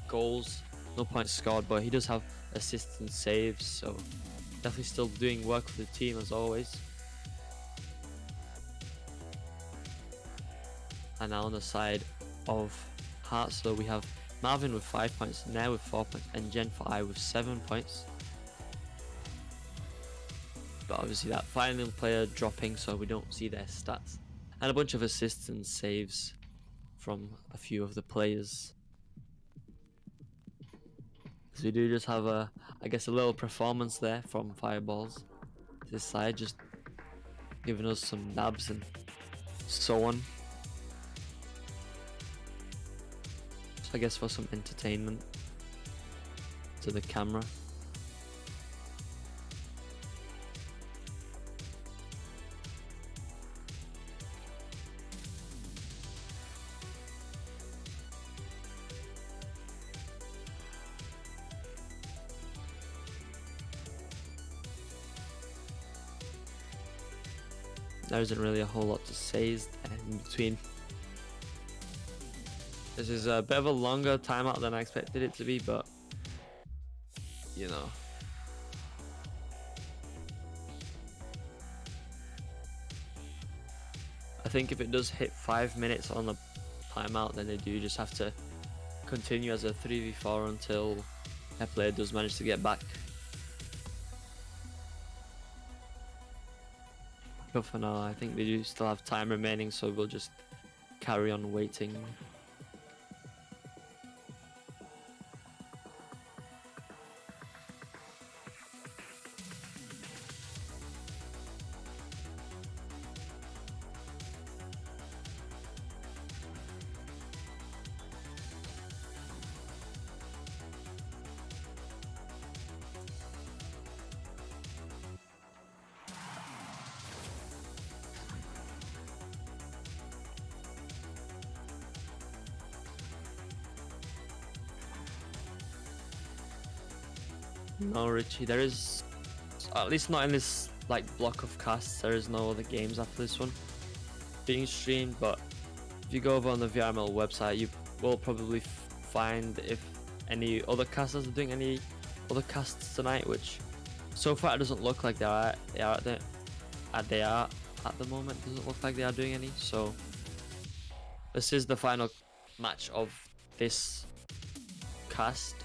goals, no points scored, but he does have assists and saves, so definitely still doing work for the team as always. And now on the side of Heartslow, we have Marvin with 5 points, Nair with 4 points, and Gen4i with 7 points. But obviously that final player dropping, so we don't see their stats. And a bunch of assists and saves from a few of the players. So we do just have I guess a little performance there from Fireballs. This side just giving us some nabs and so on. So I guess for some entertainment to the camera. There isn't really a whole lot to say in between. This is a bit of a longer timeout than I expected it to be, but you know. I think if it does hit 5 minutes on the timeout, then they do just have to continue as a 3v4 until a player does manage to get back. But for now, I think they do still have time remaining, so we'll just carry on waiting. No, Richie, there is, at least not in this like block of casts, there is no other games after this one being streamed, but if you go over on the VRML website, you will probably find if any other casters are doing any other casts tonight, which so far it doesn't look like they are at the moment. Doesn't look like they are doing any, so this is the final match of this cast.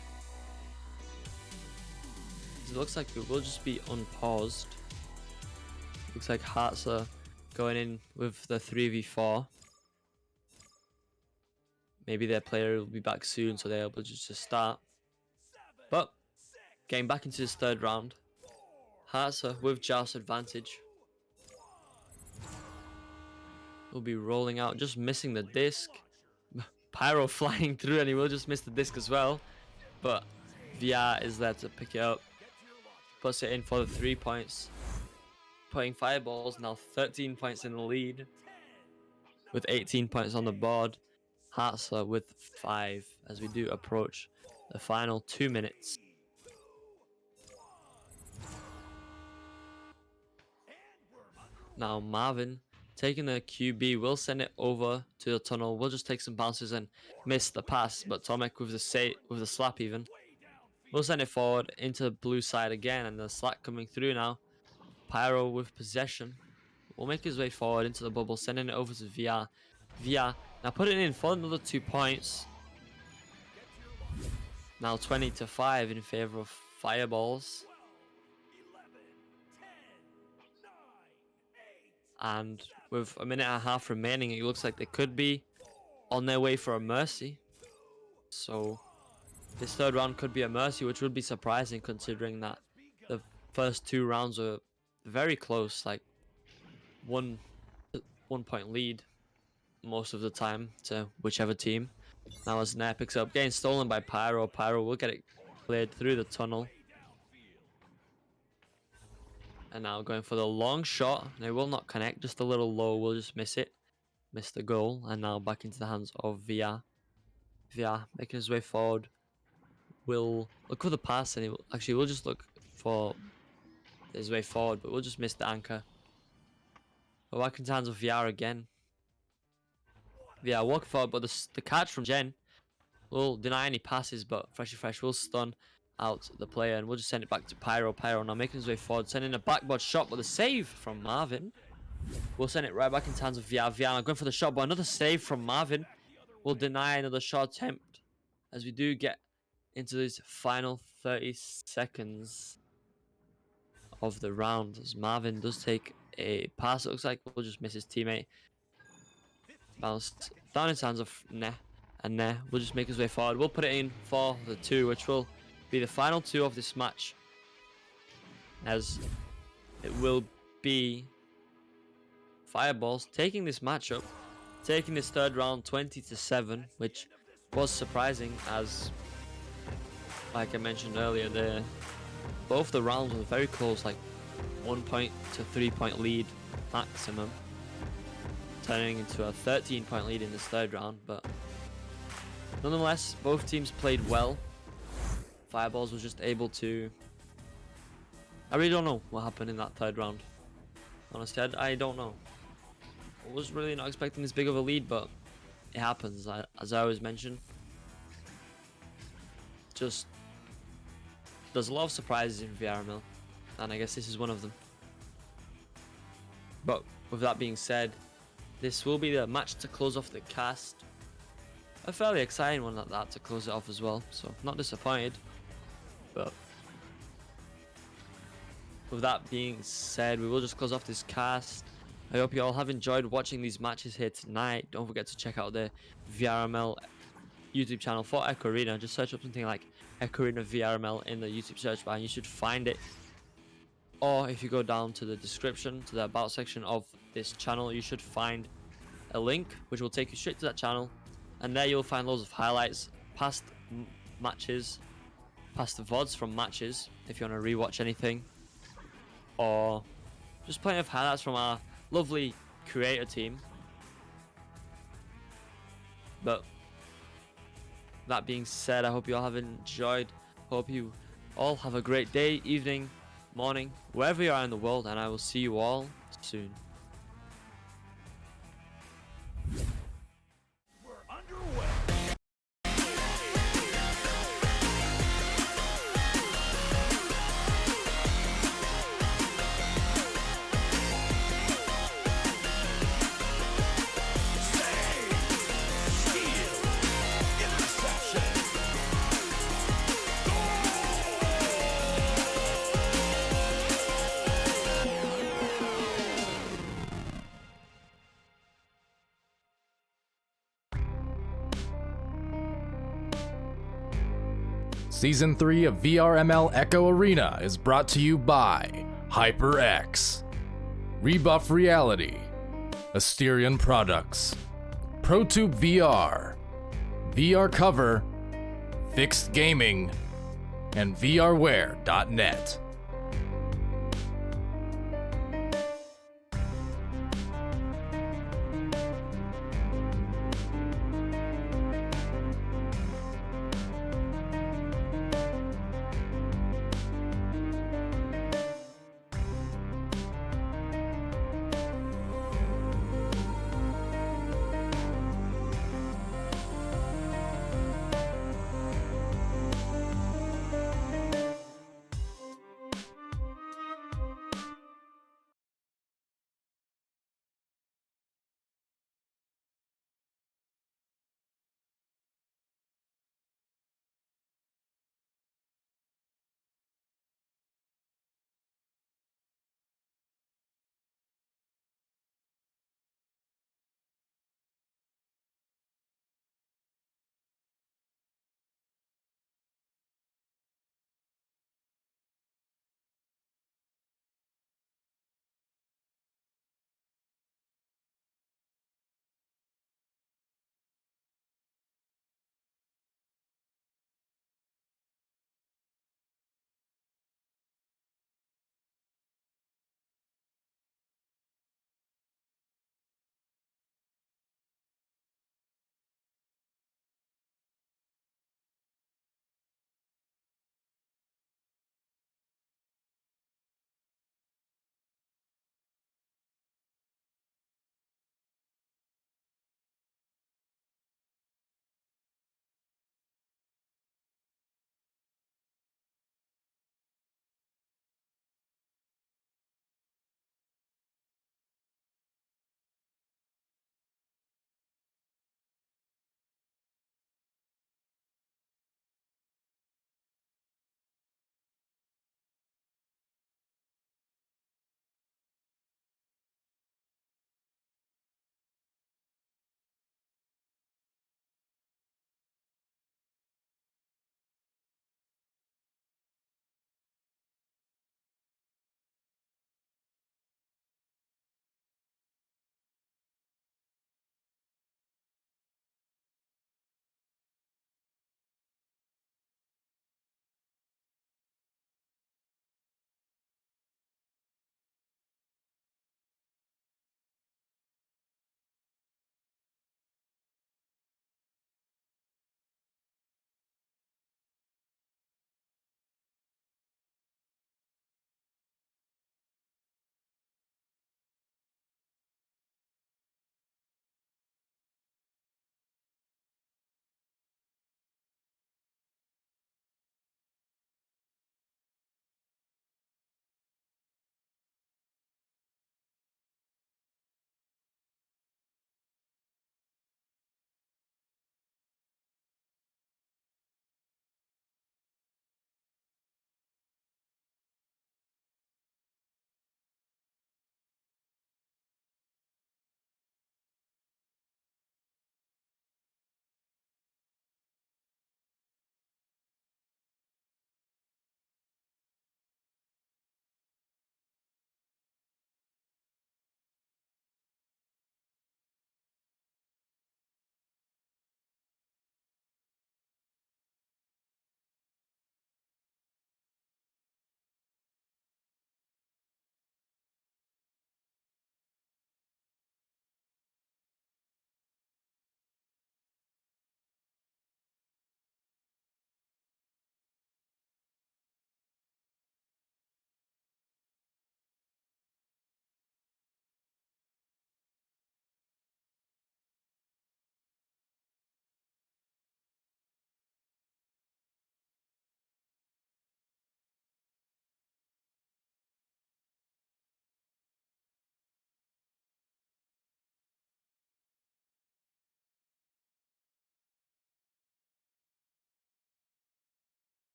It looks like it will just be unpaused. Looks like Hearts are going in with the 3v4. Maybe their player will be back soon, so they're able just to start. But getting back into this third round, Hearts are with Joust advantage. Will be rolling out, just missing the disc. Pyro flying through, and he will just miss the disc as well. But VR is there to pick it up. Puts it in for the 3 points. Putting Fireballs now 13 points in the lead. With 18 points on the board. Hearts are with 5 as we do approach the final 2 minutes. Now Marvin taking the QB will send it over to the tunnel. We'll just take some bounces and miss the pass, but Tomic with the slap even. We'll send it forward into the blue side again, and the slack coming through now. Pyro with possession. Will make his way forward into the bubble, sending it over to VR. VR now putting in for another 2 points. Now 20-5 in favor of Fireballs. And with a minute and a half remaining, it looks like they could be on their way for a Mercy. So this third round could be a Mercy, which would be surprising considering that the first 2 rounds were very close, like 1 point lead most of the time to whichever team. Now as Nair picks up, getting stolen by Pyro. Pyro will get it cleared through the tunnel. And now going for the long shot. They will not connect, just a little low, we'll just miss it. Miss the goal, and now back into the hands of VR. VR making his way forward. Will look for the pass, and we'll just look for his way forward, but we'll just miss the anchor. But back into the hands of VR again. VR walking forward, but the catch from Gen will deny any passes, but Freshy Fresh will stun out the player, and we'll just send it back to Pyro. Pyro now making his way forward, sending a backboard shot, but the save from Marvin. We'll send it right back into the hands of VR. VR now going for the shot, but another save from Marvin will deny another shot attempt as we do get into these final 30 seconds of the round, as Marvin does take a pass. It looks like we'll just miss his teammate. Bounced down in the hands of Neh, and Neh will just make his way forward. We'll put it in for the 2, which will be the final 2 of this match, as it will be Fireballs taking this matchup, taking this third round 20-7, which was surprising, as like I mentioned earlier, both the rounds were very close, like 1 point to 3 point lead maximum, turning into a 13-point lead in this third round. But nonetheless, both teams played well. Fireballs was just able to... I really don't know what happened in that third round. Honestly, I don't know. I was really not expecting this big of a lead, but it happens, as I always mention. Just, there's a lot of surprises in VRML, and I guess this is one of them. But with that being said, this will be the match to close off the cast. A fairly exciting one at that to close it off as well, so not disappointed. But with that being said, we will just close off this cast. I hope you all have enjoyed watching these matches here tonight. Don't forget to check out the VRML YouTube channel for Echo Arena. Just search up something like Echo Arena VRML in the YouTube search bar and you should find it. Or if you go down to the description, to the about section of this channel, you should find a link which will take you straight to that channel. And there you'll find loads of highlights, past matches, past the VODs from matches, if you want to rewatch anything. Or just plenty of highlights from our lovely creator team. But that being said, I hope you all have enjoyed. Hope you all have a great day, evening, morning, wherever you are in the world, and I will see you all soon. Season 3 of VRML Echo Arena is brought to you by HyperX, Rebuff Reality, Asterion Products, ProTube VR, VR Cover, Fixed Gaming, and VRware.net.